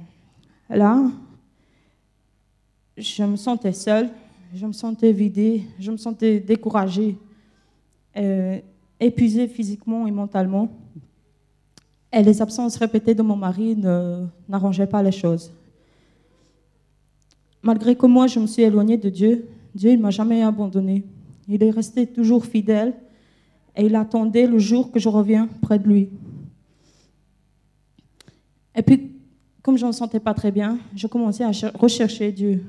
Là, je me sentais seule, je me sentais vidée, je me sentais découragée, épuisée physiquement et mentalement. Et les absences répétées de mon mari n'arrangeaient pas les choses. Malgré que moi, je me suis éloignée de Dieu, Dieu ne m'a jamais abandonnée. Il est resté toujours fidèle et il attendait le jour que je reviens près de lui. Et puis, comme je ne me sentais pas très bien, je commençais à rechercher Dieu.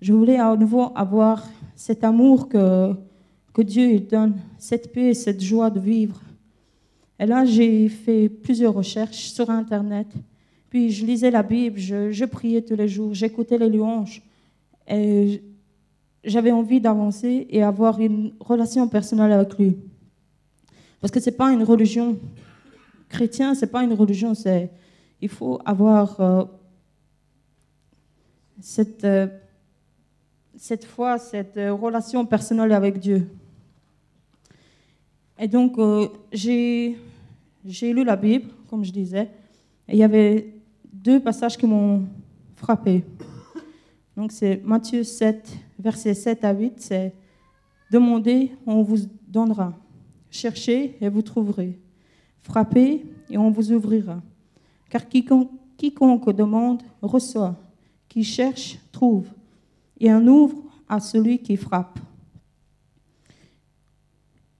Je voulais à nouveau avoir cet amour que Dieu il donne, cette paix, cette joie de vivre. Et là, j'ai fait plusieurs recherches sur Internet. Puis je lisais la Bible, je priais tous les jours, j'écoutais les louanges. Et j'avais envie d'avancer et avoir une relation personnelle avec lui. Parce que ce n'est pas une religion chrétienne, ce n'est pas une religion, il faut avoir cette foi, cette relation personnelle avec Dieu. Et donc, j'ai lu la Bible, comme je disais, et il y avait 2 passages qui m'ont frappée. Donc, c'est Matthieu 7, versets 7 à 8, c'est « Demandez, on vous donnera. Cherchez et vous trouverez. Frappez et on vous ouvrira. Car quiconque demande, reçoit. Qui cherche, trouve. Et on ouvre à celui qui frappe. »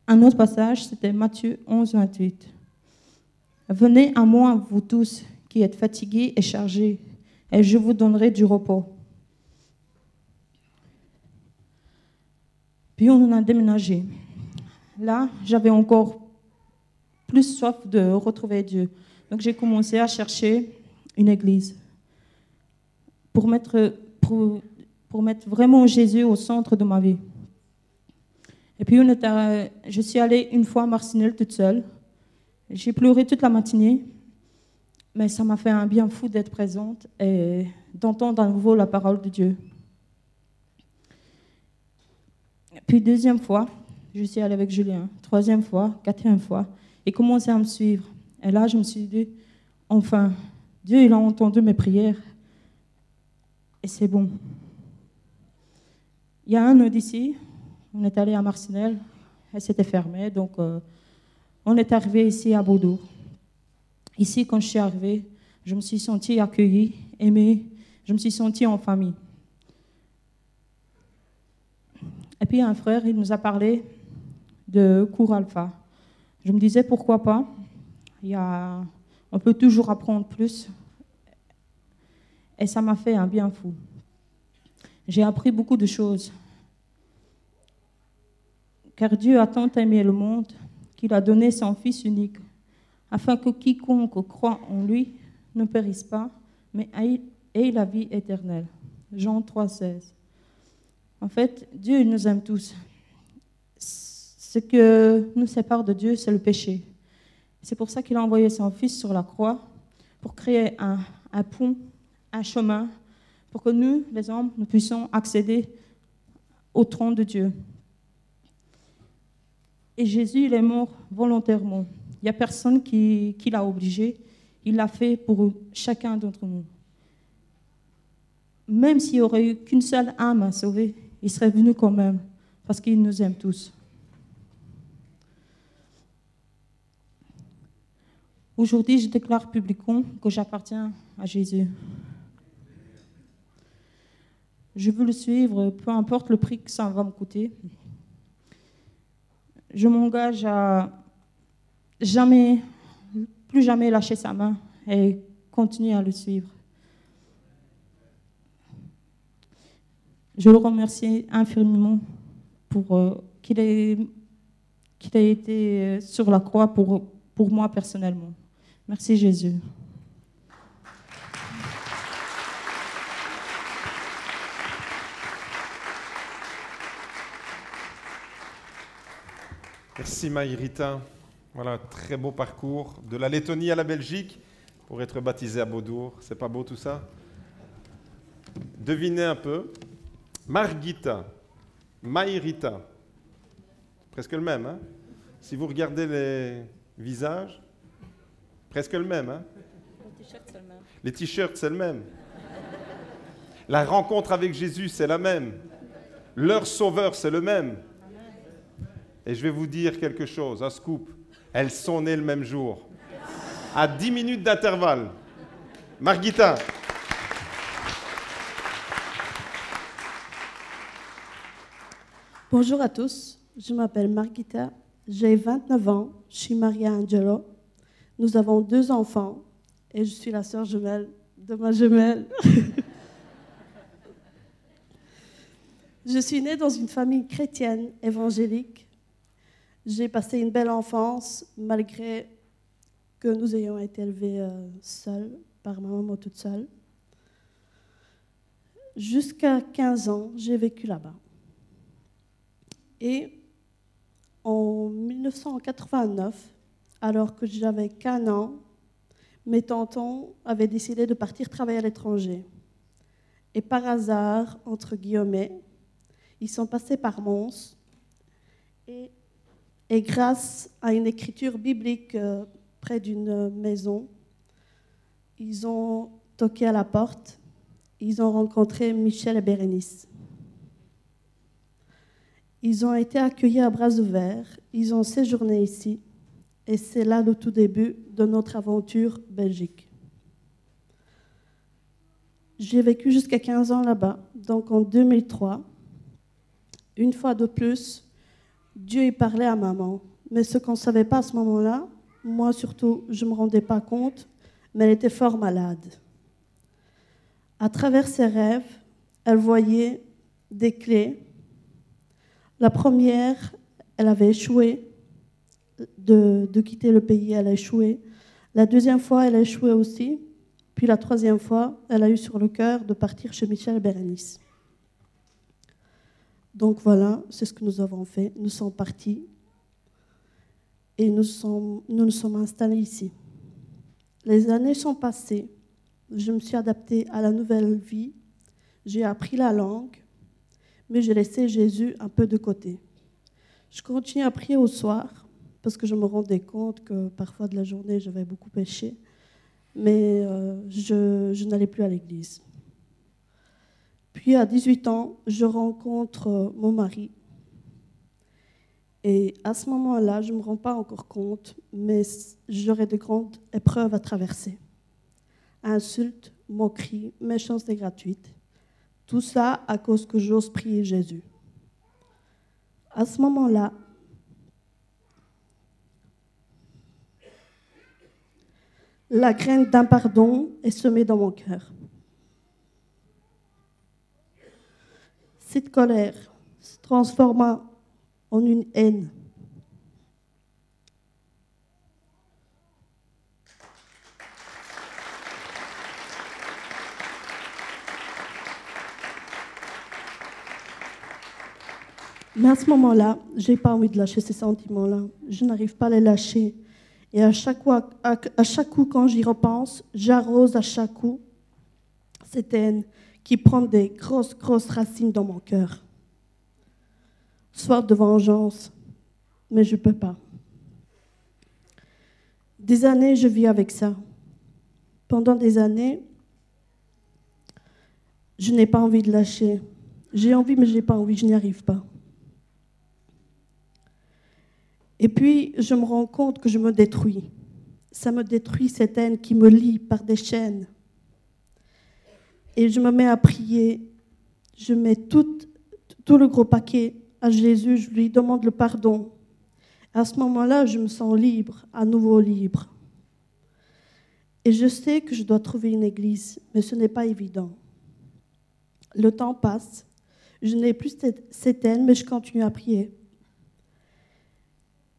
Un autre passage, c'était Matthieu 11, 28. « Venez à moi, vous tous qui êtes fatigués et chargés, et je vous donnerai du repos. » Puis on a déménagé. Là, j'avais encore plus soif de retrouver Dieu. Donc j'ai commencé à chercher une église pour mettre vraiment Jésus au centre de ma vie. Et puis je suis allée une fois à Marcinelle toute seule. J'ai pleuré toute la matinée, mais ça m'a fait un bien fou d'être présente et d'entendre à nouveau la parole de Dieu. Puis 2e fois, je suis allée avec Julien. 3e fois, 4e fois, il commençait à me suivre. Et là, je me suis dit, enfin, Dieu, il a entendu mes prières. Et c'est bon. Il y a un an d'ici, on est allé à Marcinelle, elle s'était fermée, donc on est arrivé ici à Beaudour. Ici, quand je suis arrivée, je me suis sentie accueillie, aimée, je me suis sentie en famille. Et puis un frère, il nous a parlé de cours alpha. Je me disais, pourquoi pas? On peut toujours apprendre plus. Et ça m'a fait un bien fou. J'ai appris beaucoup de choses. Car Dieu a tant aimé le monde qu'il a donné son Fils unique, afin que quiconque croit en lui ne périsse pas, mais ait la vie éternelle. Jean 3,16. En fait, Dieu il nous aime tous. Ce que nous sépare de Dieu, c'est le péché. C'est pour ça qu'il a envoyé son Fils sur la croix, pour créer un pont, un chemin, pour que nous, les hommes, nous puissions accéder au trône de Dieu. Et Jésus, il est mort volontairement. Il n'y a personne qui l'a obligé. Il l'a fait pour chacun d'entre nous. Même s'il n'y aurait eu qu'une seule âme à sauver, il serait venu quand même, parce qu'il nous aime tous. Aujourd'hui, je déclare publiquement que j'appartiens à Jésus. Je veux le suivre, peu importe le prix que ça va me coûter. Je m'engage à plus jamais lâcher sa main et continuer à le suivre. Je le remercie infiniment pour qu'il ait été sur la croix pour moi personnellement. Merci Jésus. Merci Maïrita. Voilà, très beau parcours. De la Lettonie à la Belgique pour être baptisé à Beaudour. C'est pas beau tout ça? Devinez un peu. Margita, Maïrita. Presque le même, hein? Si vous regardez les visages, presque le même, hein? Les t-shirts, c'est le même. Les t-shirts, c'est le même. La rencontre avec Jésus, c'est la même. Leur sauveur, c'est le même. Et je vais vous dire quelque chose, un scoop. Elles sont nées le même jour. À 10 minutes d'intervalle. Margita. Bonjour à tous, je m'appelle Margita, j'ai 29 ans, je suis mariée à Angelo. Nous avons 2 enfants et je suis la sœur jumelle de ma jumelle. Je suis née dans une famille chrétienne évangélique. J'ai passé une belle enfance malgré que nous ayons été élevés seuls, par ma maman toute seule. Jusqu'à 15 ans, j'ai vécu là-bas. Et En 1989, alors que j'avais qu'un an, mes tontons avaient décidé de partir travailler à l'étranger. Et par hasard, entre guillemets, ils sont passés par Mons. Et grâce à une écriture biblique près d'une maison, ils ont toqué à la porte. Ils ont rencontré Michel et Bérénice. Ils ont été accueillis à bras ouverts. Ils ont séjourné ici. Et c'est là le tout début de notre aventure Belgique. J'ai vécu jusqu'à 15 ans là-bas. Donc en 2003, une fois de plus, Dieu y parlait à maman. Mais ce qu'on ne savait pas à ce moment-là, moi surtout, je ne me rendais pas compte, mais elle était fort malade. À travers ses rêves, elle voyait des clés. La première, elle avait échoué de quitter le pays, elle a échoué. La deuxième fois, elle a échoué aussi. Puis la troisième fois, elle a eu sur le cœur de partir chez Michel et Bérénice. Donc voilà, c'est ce que nous avons fait. Nous sommes partis et nous nous sommes installés ici. Les années sont passées. Je me suis adaptée à la nouvelle vie. J'ai appris la langue, mais j'ai laissé Jésus un peu de côté. Je continue à prier au soir parce que je me rendais compte que parfois de la journée, j'avais beaucoup péché, mais je n'allais plus à l'église. Puis à 18 ans, je rencontre mon mari. Et à ce moment-là, je ne me rends pas encore compte, mais j'aurai de grandes épreuves à traverser. Insultes, moqueries, méchanceté gratuite. Tout ça à cause que j'ose prier Jésus. À ce moment-là, la graine d'un pardon est semée dans mon cœur. Cette colère se transforma en une haine. Mais à ce moment-là, je n'ai pas envie de lâcher ces sentiments-là. Je n'arrive pas à les lâcher. Et à chaque coup, quand j'y repense, j'arrose à chaque coup cette haine qui prend des grosses racines dans mon cœur. Soif de vengeance, mais je ne peux pas. Des années, je vis avec ça. Pendant des années, je n'ai pas envie de lâcher. J'ai envie, mais je n'ai pas envie, je n'y arrive pas. Et puis, je me rends compte que je me détruis. Ça me détruit, cette haine qui me lie par des chaînes. Et je me mets à prier. Je mets tout le gros paquet à Jésus. Je lui demande le pardon. À ce moment-là, je me sens libre, à nouveau libre. Et je sais que je dois trouver une église, mais ce n'est pas évident. Le temps passe. Je n'ai plus cette haine, mais je continue à prier.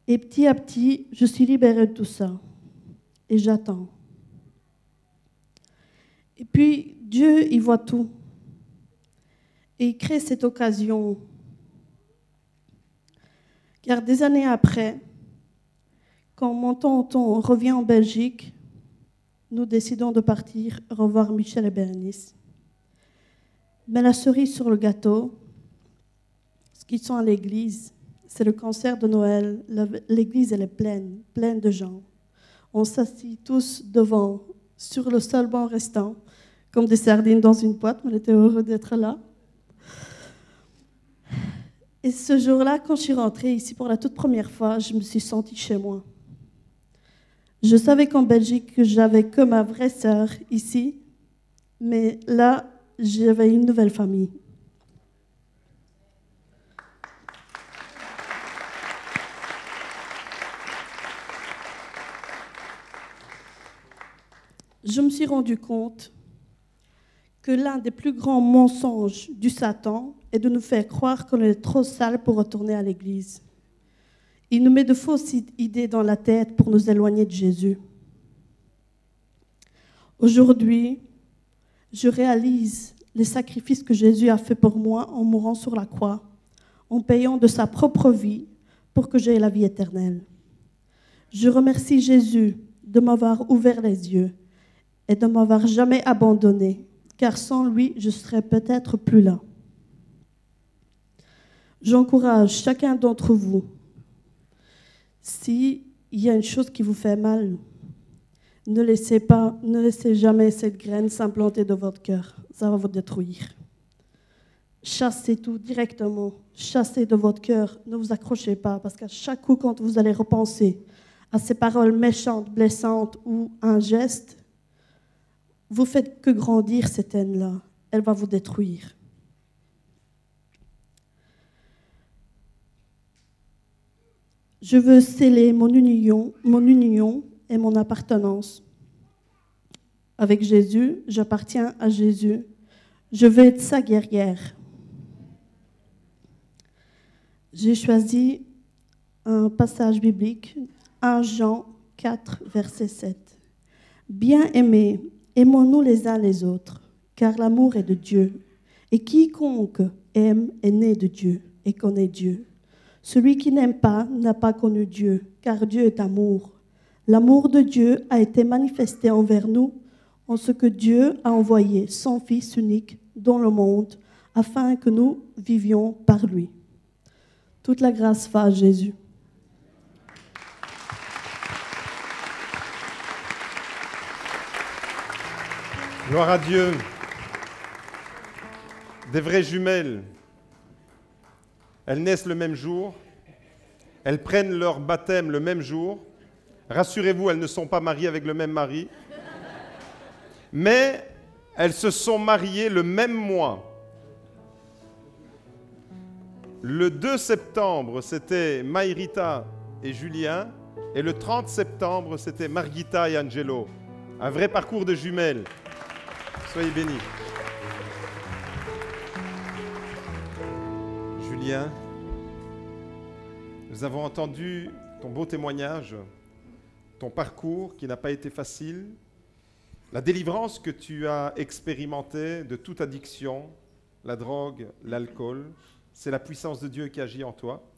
Et petit à petit, je suis libérée de tout ça. Et j'attends. Et puis, Dieu, il voit tout. Et il crée cette occasion. Car des années après, quand mon tonton revient en Belgique, nous décidons de partir revoir Michel et Bérénice. Mais la cerise sur le gâteau, ce qu'ils sont à l'église, c'est le concert de Noël. L'église, elle est pleine de gens. On s'assit tous devant, sur le seul banc restant, comme des sardines dans une boîte, mais on était heureux d'être là. Et ce jour-là, quand je suis rentrée ici pour la toute première fois, je me suis sentie chez moi. Je savais qu'en Belgique, j'avais que ma vraie sœur ici, mais là, j'avais une nouvelle famille. Je me suis rendu compte que l'un des plus grands mensonges du Satan est de nous faire croire qu'on est trop sale pour retourner à l'église. Il nous met de fausses idées dans la tête pour nous éloigner de Jésus. Aujourd'hui, je réalise les sacrifices que Jésus a fait pour moi en mourant sur la croix, en payant de sa propre vie pour que j'aie la vie éternelle. Je remercie Jésus de m'avoir ouvert les yeux et de m'avoir jamais abandonné, car sans lui, je serais peut-être plus là. J'encourage chacun d'entre vous, s'il y a une chose qui vous fait mal, ne laissez jamais cette graine s'implanter dans votre cœur. Ça va vous détruire. Chassez tout directement. Chassez de votre cœur. Ne vous accrochez pas, parce qu'à chaque coup, quand vous allez repenser à ces paroles méchantes, blessantes ou un geste, vous faites que grandir cette haine-là. Elle va vous détruire. Je veux sceller mon union et mon appartenance. Avec Jésus, j'appartiens à Jésus. Je veux être sa guerrière. J'ai choisi un passage biblique, 1 Jean 4, verset 7. Bien-aimés, aimons-nous les uns les autres, car l'amour est de Dieu. Et quiconque aime est né de Dieu et connaît Dieu. Celui qui n'aime pas n'a pas connu Dieu, car Dieu est amour. L'amour de Dieu a été manifesté envers nous en ce que Dieu a envoyé son Fils unique dans le monde, afin que nous vivions par lui. Toute la grâce va à Jésus. Gloire à Dieu. Des vraies jumelles. Elles naissent le même jour. Elles prennent leur baptême le même jour. Rassurez-vous, elles ne sont pas mariées avec le même mari. Mais elles se sont mariées le même mois. Le 2 septembre, c'était Mayrita et Julien. Et le 30 septembre, c'était Margita et Angelo. Un vrai parcours de jumelles. Soyez bénis. Julien, nous avons entendu ton beau témoignage, ton parcours qui n'a pas été facile, la délivrance que tu as expérimentée de toute addiction, la drogue, l'alcool. C'est la puissance de Dieu qui agit en toi.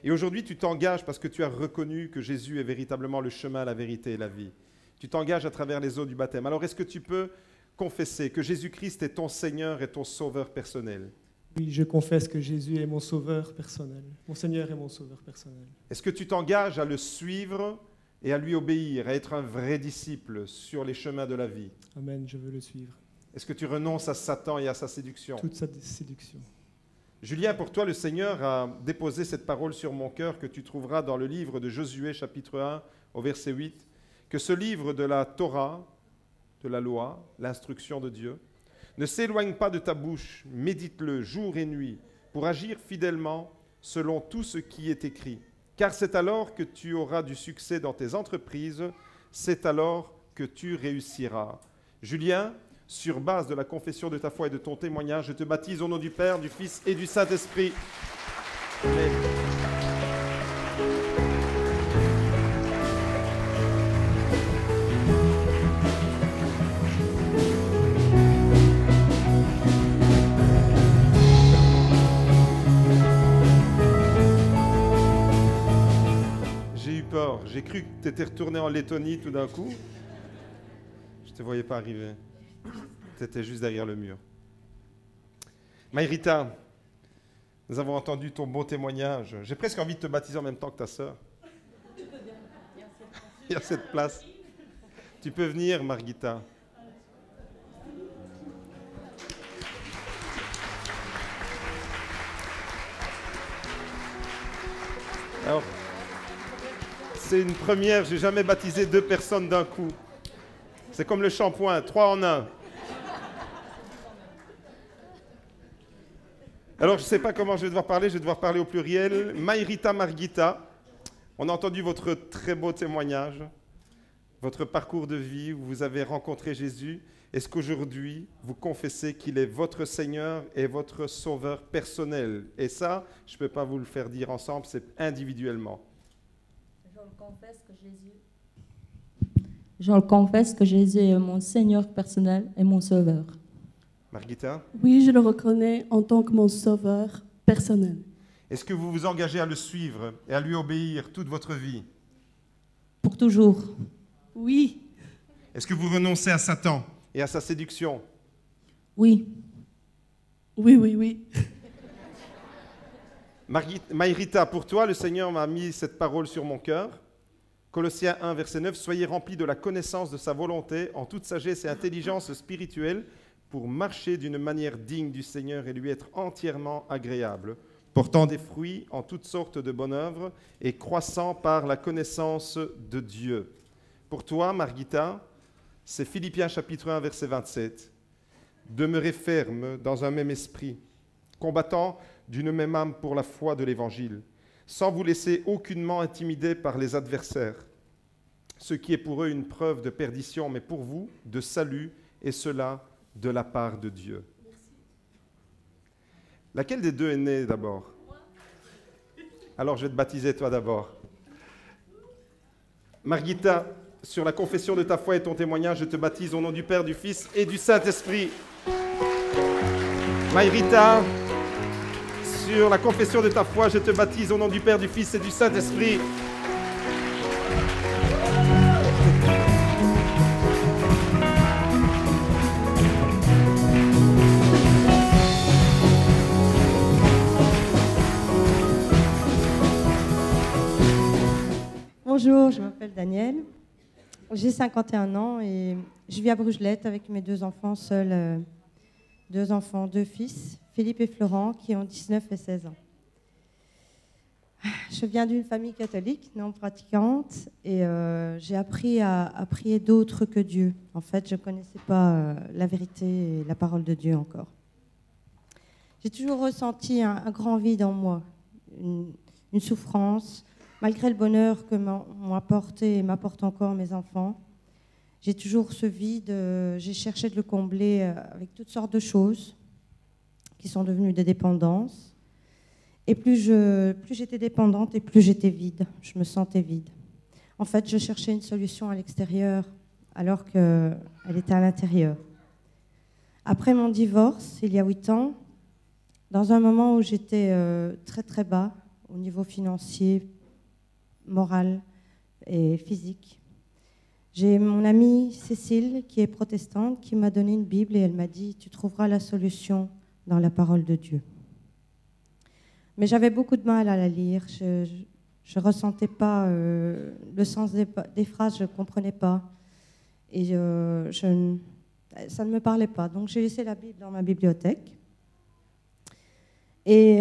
Et aujourd'hui, tu t'engages parce que tu as reconnu que Jésus est véritablement le chemin, la vérité et la vie. Tu t'engages à travers les eaux du baptême. Alors, est-ce que tu peux confesser que Jésus-Christ est ton Seigneur et ton Sauveur personnel? Oui, je confesse que Jésus est mon sauveur personnel. Mon Seigneur est mon sauveur personnel. Est-ce que tu t'engages à le suivre et à lui obéir, à être un vrai disciple sur les chemins de la vie? Amen, je veux le suivre. Est-ce que tu renonces à Satan et à sa séduction? Toute sa séduction. Julien, pour toi, le Seigneur a déposé cette parole sur mon cœur que tu trouveras dans le livre de Josué, chapitre 1, au verset 8, que ce livre de la Torah, de la loi, l'instruction de Dieu, ne s'éloigne pas de ta bouche, médite-le jour et nuit, pour agir fidèlement selon tout ce qui est écrit. Car c'est alors que tu auras du succès dans tes entreprises, c'est alors que tu réussiras. Julien, sur base de la confession de ta foi et de ton témoignage, je te baptise au nom du Père, du Fils et du Saint-Esprit. Amen. J'ai eu peur. J'ai cru que tu étais retourné en Lettonie tout d'un coup. Je ne te voyais pas arriver. Tu étais juste derrière le mur. Mayrita, nous avons entendu ton beau témoignage. J'ai presque envie de te baptiser en même temps que ta sœur. Il y a cette place. Tu peux venir, Margita. Alors, c'est une première. J'ai jamais baptisé 2 personnes d'un coup. C'est comme le shampoing, 3 en 1. Alors, je ne sais pas comment je vais devoir parler au pluriel. Mayrita, Margita, on a entendu votre très beau témoignage, votre parcours de vie où vous avez rencontré Jésus. Est-ce qu'aujourd'hui, vous confessez qu'il est votre Seigneur et votre Sauveur personnel? Et ça, je ne peux pas vous le faire dire ensemble, c'est individuellement. Je le confesse que Jésus est mon Seigneur personnel et mon Sauveur. Margita? Oui, je le reconnais en tant que mon sauveur personnel. Est-ce que vous vous engagez à le suivre et à lui obéir toute votre vie? Pour toujours. Oui. Est-ce que vous renoncez à Satan et à sa séduction? Oui. Oui, oui, oui. Maïrita, pour toi, le Seigneur m'a mis cette parole sur mon cœur. Colossiens 1, verset 9, « Soyez remplis de la connaissance de sa volonté, en toute sagesse et intelligence spirituelle, pour marcher d'une manière digne du Seigneur et lui être entièrement agréable, portant des fruits en toutes sortes de bonnes œuvres et croissant par la connaissance de Dieu. » Pour toi, Margita, c'est Philippiens chapitre 1, verset 27. « Demeurez ferme dans un même esprit, combattant d'une même âme pour la foi de l'Évangile, sans vous laisser aucunement intimider par les adversaires, ce qui est pour eux une preuve de perdition, mais pour vous, de salut, et cela de la part de Dieu. » Laquelle des deux est née d'abord? Alors je vais te baptiser toi d'abord. Margita, sur la confession de ta foi et ton témoignage, je te baptise au nom du Père, du Fils et du Saint-Esprit. Maïrita, sur la confession de ta foi, je te baptise au nom du Père, du Fils et du Saint-Esprit. Bonjour, je m'appelle Danielle. J'ai 51 ans et je vis à Brugelette avec mes deux enfants seuls. Deux enfants, deux fils, Philippe et Florent, qui ont 19 et 16 ans. Je viens d'une famille catholique, non pratiquante, et j'ai appris à prier d'autres que Dieu. En fait, je ne connaissais pas la vérité et la parole de Dieu encore. J'ai toujours ressenti un grand vide en moi, une souffrance, malgré le bonheur que m'ont apporté et m'apportent encore mes enfants. J'ai toujours ce vide, j'ai cherché de le combler avec toutes sortes de choses qui sont devenues des dépendances. Et plus j'étais dépendante et plus j'étais vide, je me sentais vide. En fait, je cherchais une solution à l'extérieur alors qu'elle était à l'intérieur. Après mon divorce, il y a 8 ans, dans un moment où j'étais très très bas au niveau financier, moral et physique, j'ai mon amie Cécile, qui est protestante, qui m'a donné une Bible et elle m'a dit « Tu trouveras la solution dans la parole de Dieu ». Mais j'avais beaucoup de mal à la lire. Je ne ressentais pas le sens des phrases, je ne comprenais pas. Et ça ne me parlait pas. Donc j'ai laissé la Bible dans ma bibliothèque. Et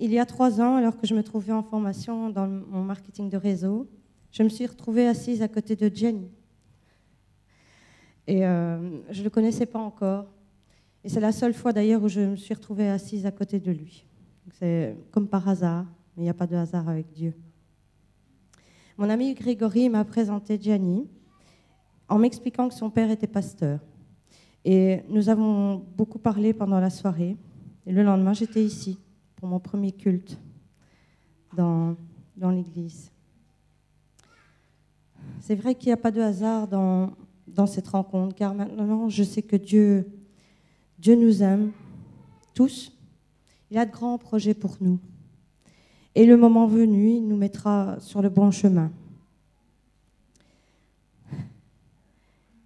il y a 3 ans, alors que je me trouvais en formation dans mon marketing de réseau, je me suis retrouvée assise à côté de Jenny. Et je ne le connaissais pas encore. Et c'est la seule fois d'ailleurs où je me suis retrouvée assise à côté de lui. C'est comme par hasard, mais il n'y a pas de hasard avec Dieu. Mon ami Grégory m'a présenté Jenny en m'expliquant que son père était pasteur. Et nous avons beaucoup parlé pendant la soirée. Et le lendemain, j'étais ici pour mon premier culte dans l'église. C'est vrai qu'il n'y a pas de hasard dans cette rencontre, car maintenant, je sais que Dieu nous aime tous. Il a de grands projets pour nous. Et le moment venu, il nous mettra sur le bon chemin.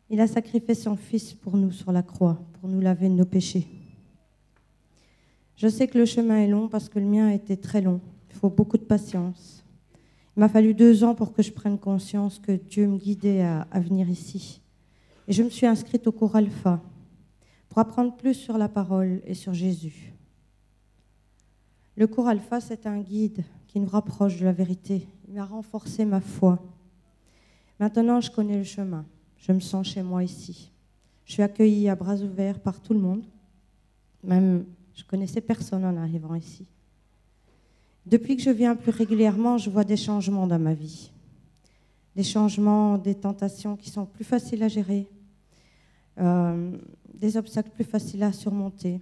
Il a sacrifié son Fils pour nous sur la croix, pour nous laver de nos péchés. Je sais que le chemin est long parce que le mien a été très long. Il faut beaucoup de patience. Il m'a fallu 2 ans pour que je prenne conscience que Dieu me guidait à venir ici. Et je me suis inscrite au cours Alpha pour apprendre plus sur la parole et sur Jésus. Le cours Alpha, c'est un guide qui nous rapproche de la vérité. Il m'a renforcé ma foi. Maintenant, je connais le chemin. Je me sens chez moi ici. Je suis accueillie à bras ouverts par tout le monde. Même, je ne connaissais personne en arrivant ici. Depuis que je viens plus régulièrement, je vois des changements dans ma vie. Des changements, des tentations qui sont plus faciles à gérer, des obstacles plus faciles à surmonter,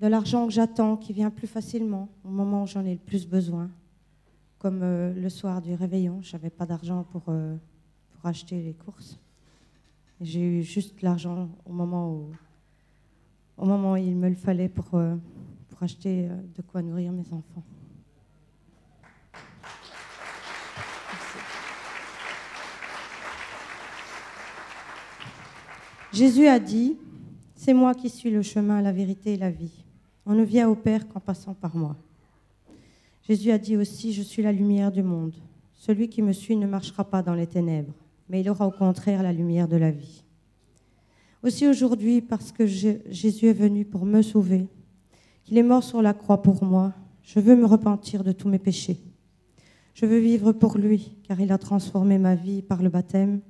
de l'argent que j'attends qui vient plus facilement au moment où j'en ai le plus besoin. Comme le soir du réveillon, je n'avais pas d'argent pour acheter les courses. J'ai eu juste l'argent au moment où il me le fallait pour pour acheter de quoi nourrir mes enfants. Jésus a dit, « C'est moi qui suis le chemin, la vérité et la vie. On ne vient au Père qu'en passant par moi. » Jésus a dit aussi, « Je suis la lumière du monde. Celui qui me suit ne marchera pas dans les ténèbres, mais il aura au contraire la lumière de la vie. » Aussi aujourd'hui, parce que Jésus est venu pour me sauver, qu'il est mort sur la croix pour moi, je veux me repentir de tous mes péchés. Je veux vivre pour lui, car il a transformé ma vie par le baptême.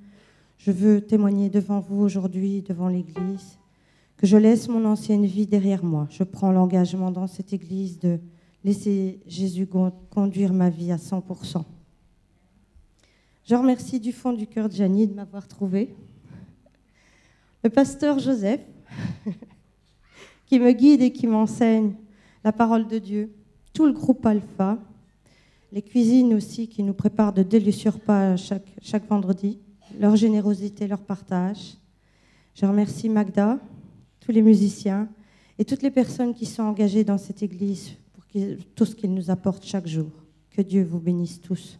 Je veux témoigner devant vous aujourd'hui, devant l'Église, que je laisse mon ancienne vie derrière moi. Je prends l'engagement dans cette Église de laisser Jésus conduire ma vie à 100%. Je remercie du fond du cœur Gianni de m'avoir trouvé. Le pasteur Joseph, qui me guide et qui m'enseigne la parole de Dieu. Tout le groupe Alpha. Les cuisines aussi qui nous préparent de délicieux repas chaque vendredi. Leur générosité, leur partage. Je remercie Magda, tous les musiciens et toutes les personnes qui sont engagées dans cette église pour tout ce qu'ils nous apportent chaque jour. Que Dieu vous bénisse tous.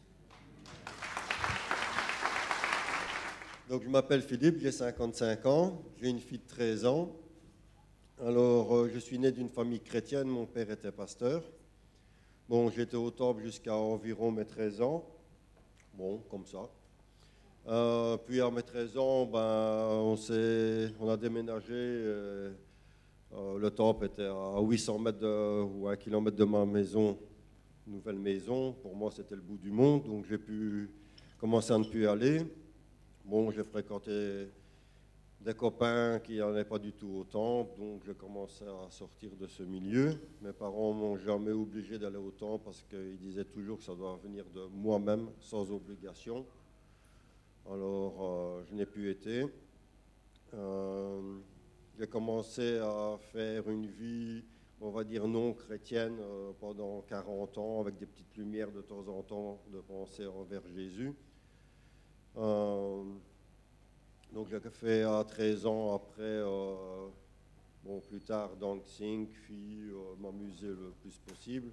Donc, je m'appelle Philippe, j'ai 55 ans, j'ai une fille de 13 ans. Alors, je suis né d'une famille chrétienne, mon père était pasteur. Bon, j'étais au temple jusqu'à environ mes 13 ans. Bon, comme ça. Puis à mes 13 ans, on a déménagé. Le temple était à 800 mètres ou 1 kilomètre de ma maison, nouvelle maison. Pour moi, c'était le bout du monde, donc j'ai pu commencer à ne plus y aller. Bon, j'ai fréquenté des copains qui n'allaient pas du tout au temple, donc j'ai commencé à sortir de ce milieu. Mes parents m'ont jamais obligé d'aller au temple parce qu'ils disaient toujours que ça doit venir de moi-même, sans obligation. Alors, je n'ai plus été. J'ai commencé à faire une vie, on va dire, non chrétienne pendant 40 ans, avec des petites lumières de temps en temps de pensée envers Jésus. Donc, j'ai fait à 13 ans après, plus tard, dancing, filles, m'amuser le plus possible.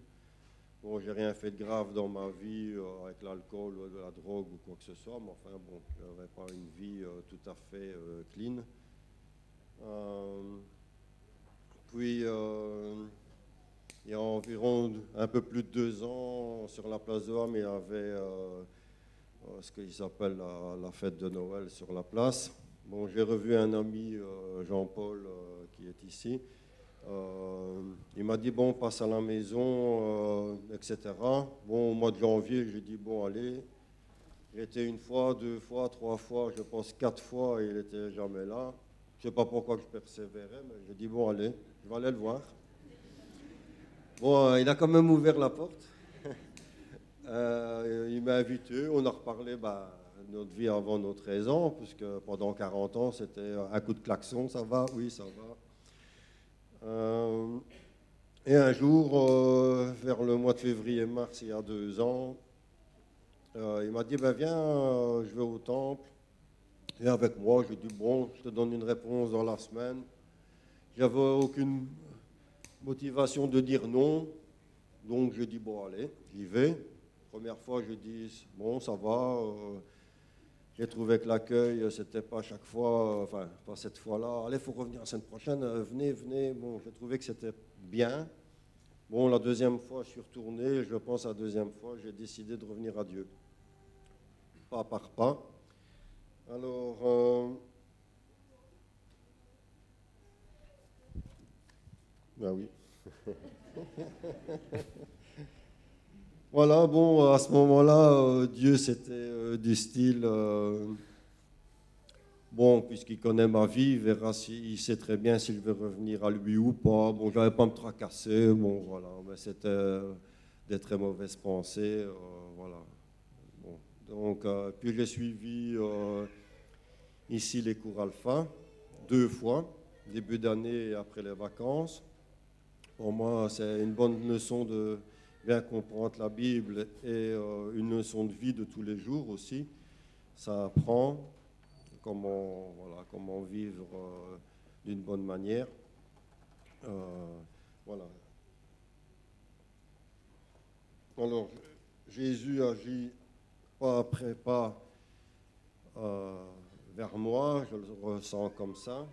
Bon, j'ai rien fait de grave dans ma vie avec l'alcool, de la drogue ou quoi que ce soit, mais enfin, bon, je n'avais pas une vie tout à fait clean. Puis, il y a environ un peu plus de 2 ans, sur la place de Ham, il y avait ce qu'ils appellent la fête de Noël sur la place. Bon, j'ai revu un ami, Jean-Paul, qui est ici. Il m'a dit, bon, passe à la maison, etc. Bon, au mois de janvier, j'ai dit, bon, allez. Il était 1 fois, 2 fois, 3 fois, je pense 4 fois, et il n'était jamais là. Je ne sais pas pourquoi je persévérais, mais j'ai dit, bon, allez, je vais aller le voir. Bon, il a quand même ouvert la porte. Il m'a invité, on a reparlé de notre vie avant nos 13 ans, puisque pendant 40 ans, c'était un coup de klaxon, ça va, oui, ça va. Et un jour, vers le mois de février-mars, il y a 2 ans, il m'a dit, viens, je vais au temple. Et avec moi, j'ai dit, bon, je te donne une réponse dans la semaine. J'avais aucune motivation de dire non, donc j'ai dit, bon, allez, j'y vais. Première fois, je dis, bon, ça va. J'ai trouvé que l'accueil, c'était pas chaque fois, enfin, pas cette fois-là. Allez, il faut revenir la semaine prochaine, venez, venez. Bon, j'ai trouvé que c'était bien. Bon, la deuxième fois, je suis retourné. Je pense à la deuxième fois, j'ai décidé de revenir à Dieu. Pas par pas. Alors, ben oui. Voilà, bon, à ce moment-là, Dieu, c'était du style, bon, puisqu'il connaît ma vie, il verra il sait très bien si je vais revenir à lui ou pas. Bon, je n'avais pas à me tracasser, bon, voilà, mais c'était des très mauvaises pensées, voilà. Bon, donc, puis j'ai suivi ici les cours Alpha, 2 fois, début d'année et après les vacances. Pour moi, c'est une bonne leçon de bien comprendre la Bible et une leçon de vie de tous les jours aussi. Ça apprend comment vivre d'une bonne manière. Voilà. Alors, Jésus agit pas après pas vers moi, je le ressens comme ça.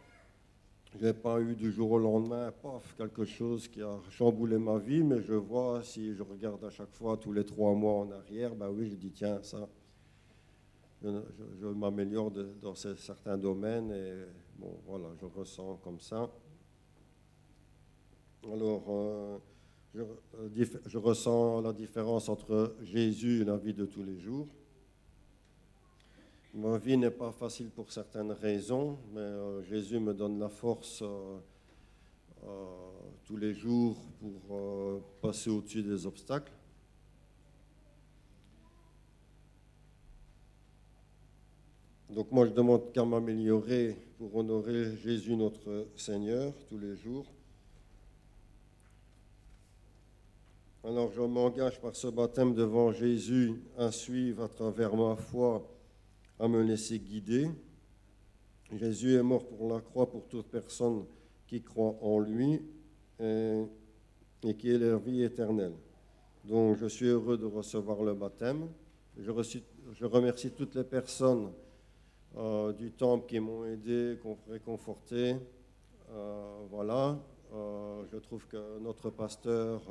Je n'ai pas eu du jour au lendemain, paf, quelque chose qui a chamboulé ma vie, mais je vois, si je regarde à chaque fois, tous les 3 mois en arrière, ben oui, je dis, tiens, ça, je m'améliore dans certains domaines, et bon, voilà, je ressens comme ça. Alors, je ressens la différence entre Jésus et la vie de tous les jours. Ma vie n'est pas facile pour certaines raisons, mais Jésus me donne la force tous les jours pour passer au-dessus des obstacles. Donc moi, je demande qu'à m'améliorer pour honorer Jésus notre Seigneur tous les jours. Alors je m'engage par ce baptême devant Jésus à suivre à travers ma foi, à me laisser guider. Jésus est mort pour la croix pour toute personne qui croit en lui et qui ait la vie éternelle. Donc je suis heureux de recevoir le baptême. Je remercie toutes les personnes du temple qui m'ont aidé, qui m'ont réconforté. Voilà, je trouve que notre pasteur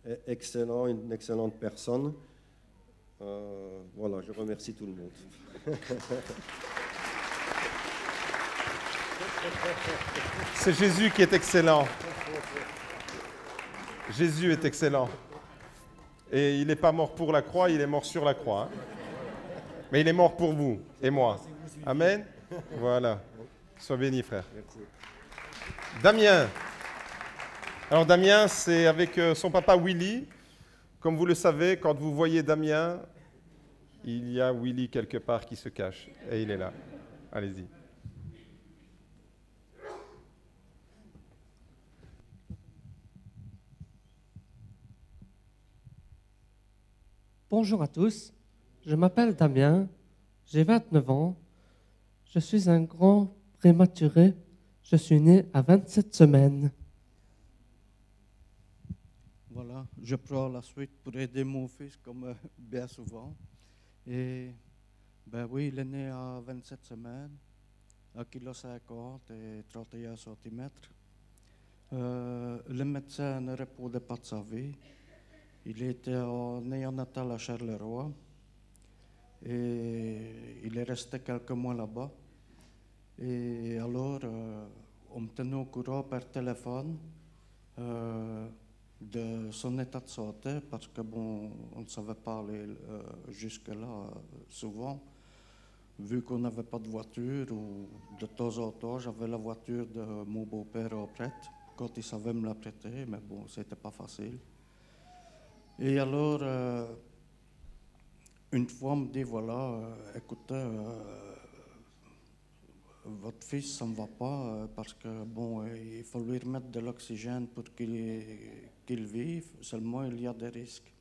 est excellent, une excellente personne. Voilà, je remercie tout le monde. C'est Jésus qui est excellent. Jésus est excellent. Et il n'est pas mort pour la croix, il est mort sur la croix. Hein. Mais il est mort pour vous et moi. Amen. Voilà. Sois béni, frère. Damien. Alors Damien, c'est avec son papa Willy. Comme vous le savez, quand vous voyez Damien, il y a Willy quelque part qui se cache. Et il est là. Allez-y. Bonjour à tous, je m'appelle Damien, j'ai 29 ans, je suis un grand prématuré, je suis né à 27 semaines. Voilà, je prends la suite pour aider mon fils comme bien souvent. Et ben oui, il est né à 27 semaines, à 1,50 kg et 31 cm. Le médecin ne répondait pas de sa vie. Il était en néonatal à Charleroi et il est resté quelques mois là-bas. Et alors, on me tenait au courant par téléphone de son état de santé parce que bon, on ne savait pas aller jusque-là souvent, vu qu'on n'avait pas de voiture ou de temps en temps, j'avais la voiture de mon beau-père en prête quand il savait me la prêter, mais bon, c'était pas facile. Et alors, une fois, on me dit, voilà, écoutez, votre fils, ça ne va pas parce que, bon, il faut lui remettre de l'oxygène pour qu'il vive, seulement il y a des risques.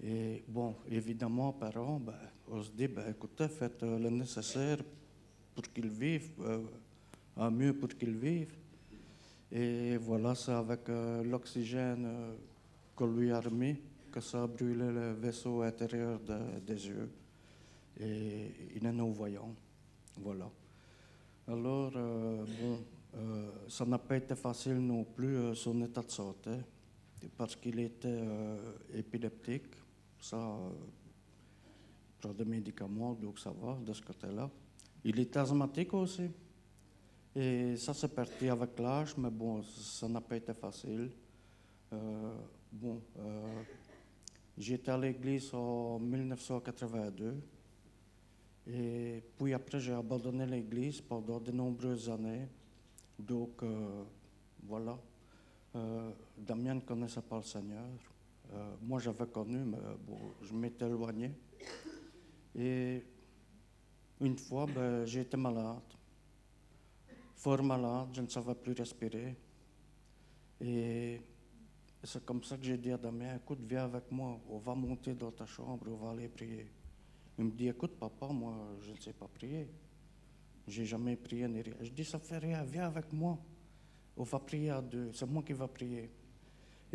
Et bon, évidemment, parents, ben, on se dit, ben, écoutez, faites le nécessaire pour qu'il vive, un mieux pour qu'il vive. Et voilà, c'est avec l'oxygène qu'on lui a remis, que ça a brûlé le vaisseau intérieur des yeux. Et il est non-voyant. Voilà. Alors, ça n'a pas été facile non plus, son état de santé, parce qu'il était épileptique. Ça prend des médicaments, donc ça va de ce côté-là. Il est asthmatique aussi. Et ça, c'est parti avec l'âge, mais bon, ça n'a pas été facile. J'étais à l'église en 1982 et puis après j'ai abandonné l'église pendant de nombreuses années. Donc voilà, Damien ne connaissait pas le Seigneur. Moi j'avais connu, mais bon, je m'étais éloigné. Et une fois, j'ai été malade, fort malade, je ne savais plus respirer. Et c'est comme ça que j'ai dit à Damien, écoute, viens avec moi, on va monter dans ta chambre, on va aller prier. Il me dit, écoute papa, moi je ne sais pas prier. J'ai jamais prié ni rien. Je dis, ça fait rien, viens avec moi. On va prier à deux, c'est moi qui vais prier.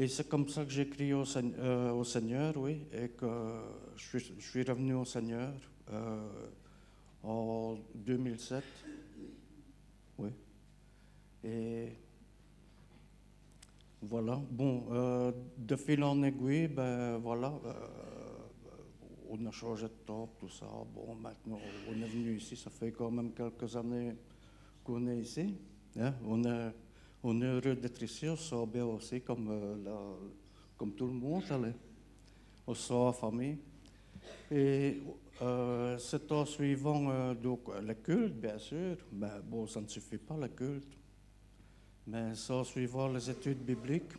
Et c'est comme ça que j'ai crié au Seigneur, oui, et que je suis revenu au Seigneur en 2007. Oui. Et voilà. Bon, de fil en aiguille, ben voilà, on a changé de temps, tout ça. Bon, maintenant, on est venu ici, ça fait quand même quelques années qu'on est ici. Hein? On est heureux d'être ici, on se sent bien aussi, comme tout le monde. Allez. On se sent en famille. Et c'est en suivant donc, le culte, bien sûr. Mais bon, ça ne suffit pas, le culte. Mais c'est en suivant les études bibliques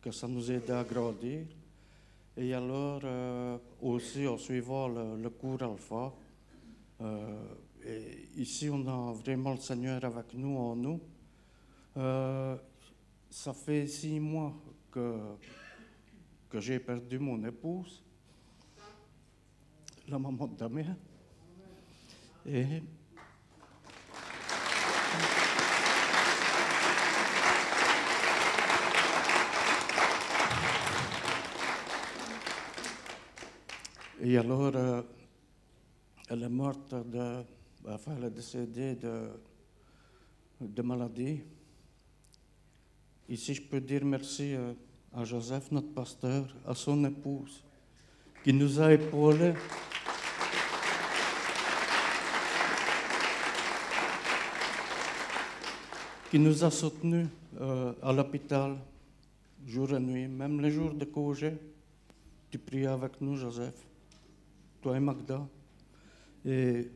que ça nous aide à grandir. Et alors, aussi en suivant le cours Alpha. Et ici, on a vraiment le Seigneur avec nous, en nous. Ça fait 6 mois que j'ai perdu mon épouse, la maman de Damien. Et alors, elle est morte elle est décédée de maladie. Ici, je peux dire merci à Joseph, notre pasteur, à son épouse, qui nous a épaulés. Qui nous a soutenus à l'hôpital, jour et nuit, même les jours de congé. Tu priais avec nous, Joseph, toi et Magda. Et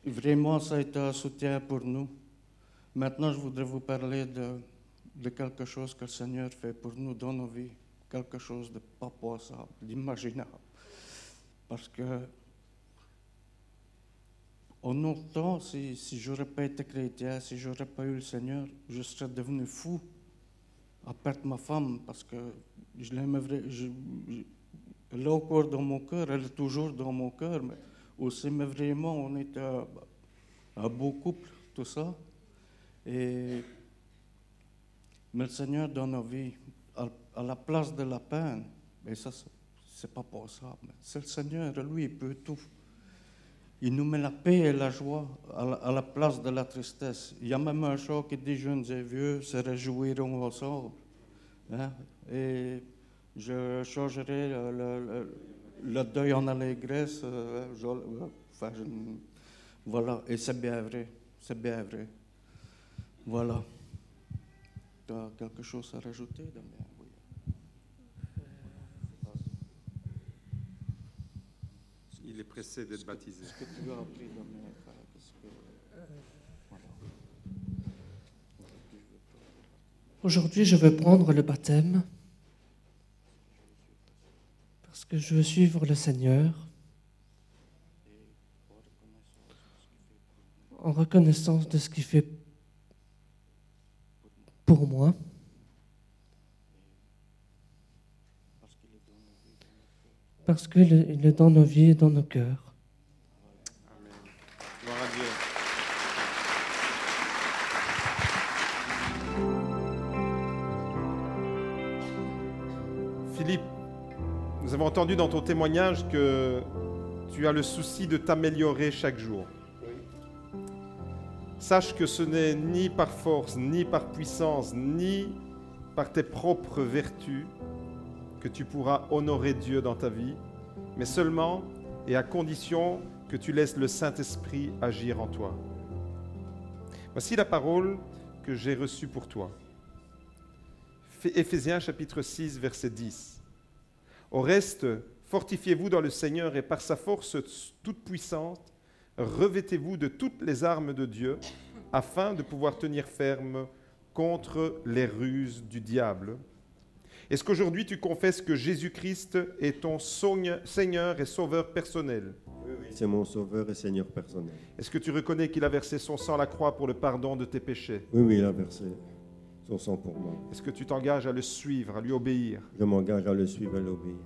vraiment, ça a été un soutien pour nous. Maintenant, je voudrais vous parler de quelque chose que le Seigneur fait pour nous dans nos vies. Quelque chose de pas possible, d'imaginable. Parce que, en autre temps, si je n'aurais pas été chrétien, si je n'aurais pas eu le Seigneur, je serais devenu fou à perdre ma femme. Parce que je l'aimais vraiment. Elle est encore dans mon cœur, elle est toujours dans mon cœur. Mais aussi, mais vraiment, on était un beau couple, tout ça. Mais le Seigneur dans nos vies, à la place de la peine, et ça, c'est pas possible. C'est le Seigneur, lui, il peut tout. Il nous met la paix et la joie à la place de la tristesse. Il y a même un chant qui dit « Jeunes et vieux se réjouiront ensemble hein? ». Et je changerai le deuil en allégresse. Voilà, et c'est bien vrai. C'est bien vrai. Voilà. Tu as quelque chose à rajouter, Damien? Oui. Il est pressé d'être baptisé. Ce que tu as appris, Damien, Aujourd'hui, je veux prendre le baptême parce que je veux suivre le Seigneur en reconnaissance de ce qu'il fait pour moi. Parce qu'il est dans nos vies et dans nos cœurs. Amen. Gloire à Dieu. Philippe, nous avons entendu dans ton témoignage que tu as le souci de t'améliorer chaque jour. Sache que ce n'est ni par force, ni par puissance, ni par tes propres vertus que tu pourras honorer Dieu dans ta vie, mais seulement et à condition que tu laisses le Saint-Esprit agir en toi. Voici la parole que j'ai reçue pour toi. Éphésiens chapitre 6, verset 10. Au reste, fortifiez-vous dans le Seigneur et par sa force toute puissante, revêtez-vous de toutes les armes de Dieu afin de pouvoir tenir ferme contre les ruses du diable. Est-ce qu'aujourd'hui tu confesses que Jésus-Christ est ton Seigneur et Sauveur personnel? Oui, c'est mon Sauveur et Seigneur personnel. Est-ce que tu reconnais qu'il a versé son sang à la croix pour le pardon de tes péchés? Oui, il a versé son sang pour moi. Est-ce que tu t'engages à le suivre, à lui obéir? Je m'engage à le suivre et à l'obéir.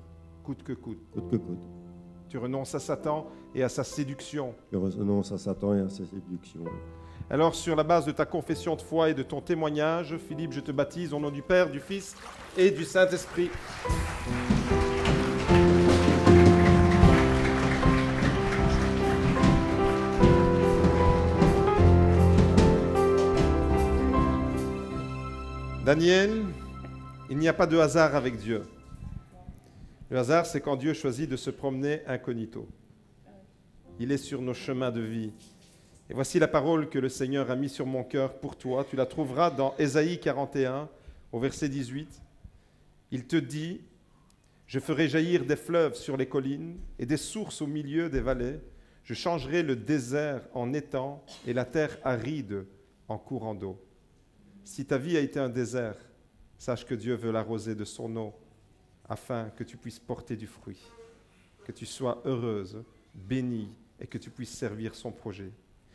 Coûte que coûte. Coûte que coûte. Tu renonces à Satan et à sa séduction. Je renonce à Satan et à sa séduction. Alors, sur la base de ta confession de foi et de ton témoignage, Philippe, je te baptise au nom du Père, du Fils et du Saint-Esprit. Daniel, il n'y a pas de hasard avec Dieu. Le hasard, c'est quand Dieu choisit de se promener incognito. Il est sur nos chemins de vie. Et voici la parole que le Seigneur a mise sur mon cœur pour toi. Tu la trouveras dans Ésaïe 41, au verset 18. Il te dit, « Je ferai jaillir des fleuves sur les collines et des sources au milieu des vallées. Je changerai le désert en étang et la terre aride en courant d'eau. » Si ta vie a été un désert, sache que Dieu veut l'arroser de son eau afin que tu puisses porter du fruit, que tu sois heureuse, bénie et que tu puisses servir son projet.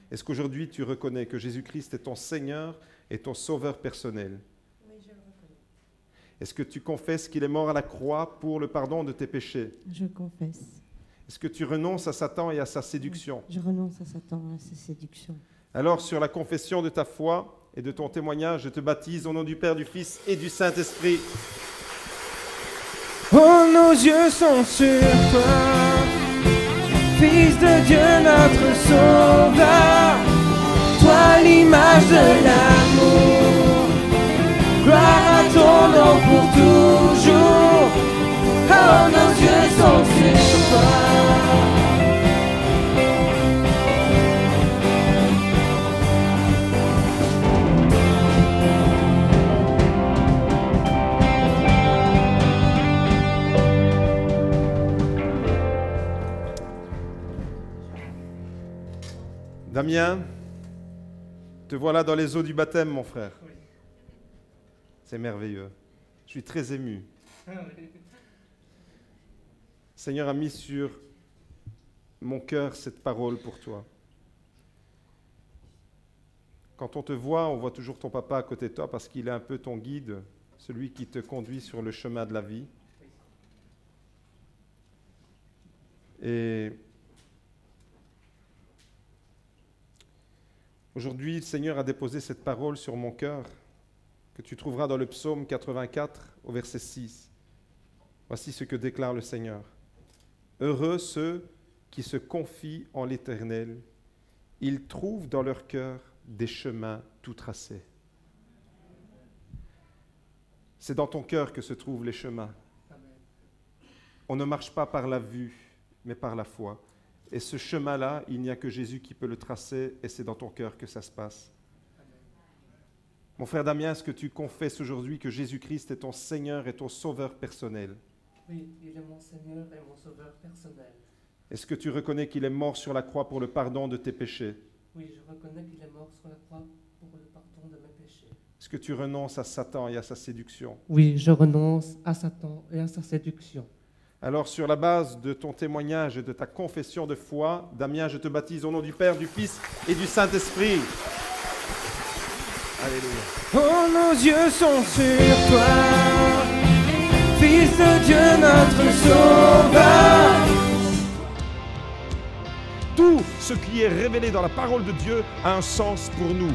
Est-ce qu'aujourd'hui tu reconnais que Jésus-Christ est ton Seigneur et ton Sauveur personnel? Oui, je le reconnais. Est-ce que tu confesses qu'il est mort à la croix pour le pardon de tes péchés? Je confesse. Est-ce que tu renonces à Satan et à sa séduction? Je renonce à Satan et à sa séduction. Alors, sur la confession de ta foi et de ton témoignage, je te baptise au nom du Père, du Fils et du Saint-Esprit. Oh, nos yeux sont sur toi, Fils de Dieu, notre Sauveur, toi l'image de l'amour, gloire à ton nom pour toujours. Oh, nos yeux sont sur toi. Damien, te voilà dans les eaux du baptême, mon frère. Oui. C'est merveilleux. Je suis très ému. Le Seigneur a mis sur mon cœur cette parole pour toi. Quand on te voit, on voit toujours ton papa à côté de toi parce qu'il est un peu ton guide, celui qui te conduit sur le chemin de la vie. Et aujourd'hui, le Seigneur a déposé cette parole sur mon cœur que tu trouveras dans le psaume 84 au verset 6. Voici ce que déclare le Seigneur. Heureux ceux qui se confient en l'Éternel, ils trouvent dans leur cœur des chemins tout tracés. C'est dans ton cœur que se trouvent les chemins. On ne marche pas par la vue, mais par la foi. Et ce chemin-là, il n'y a que Jésus qui peut le tracer, et c'est dans ton cœur que ça se passe. Mon frère Damien, est-ce que tu confesses aujourd'hui que Jésus-Christ est ton Seigneur et ton Sauveur personnel? Oui, il est mon Seigneur et mon Sauveur personnel. Est-ce que tu reconnais qu'il est mort sur la croix pour le pardon de tes péchés? Oui, je reconnais qu'il est mort sur la croix pour le pardon de mes péchés. Est-ce que tu renonces à Satan et à sa séduction? Oui, je renonce à Satan et à sa séduction. Alors, sur la base de ton témoignage et de ta confession de foi, Damien, je te baptise au nom du Père, du Fils et du Saint-Esprit. Alléluia. Oh, nos yeux sont sur toi, Fils de Dieu, notre Sauveur. Tout ce qui est révélé dans la parole de Dieu a un sens pour nous.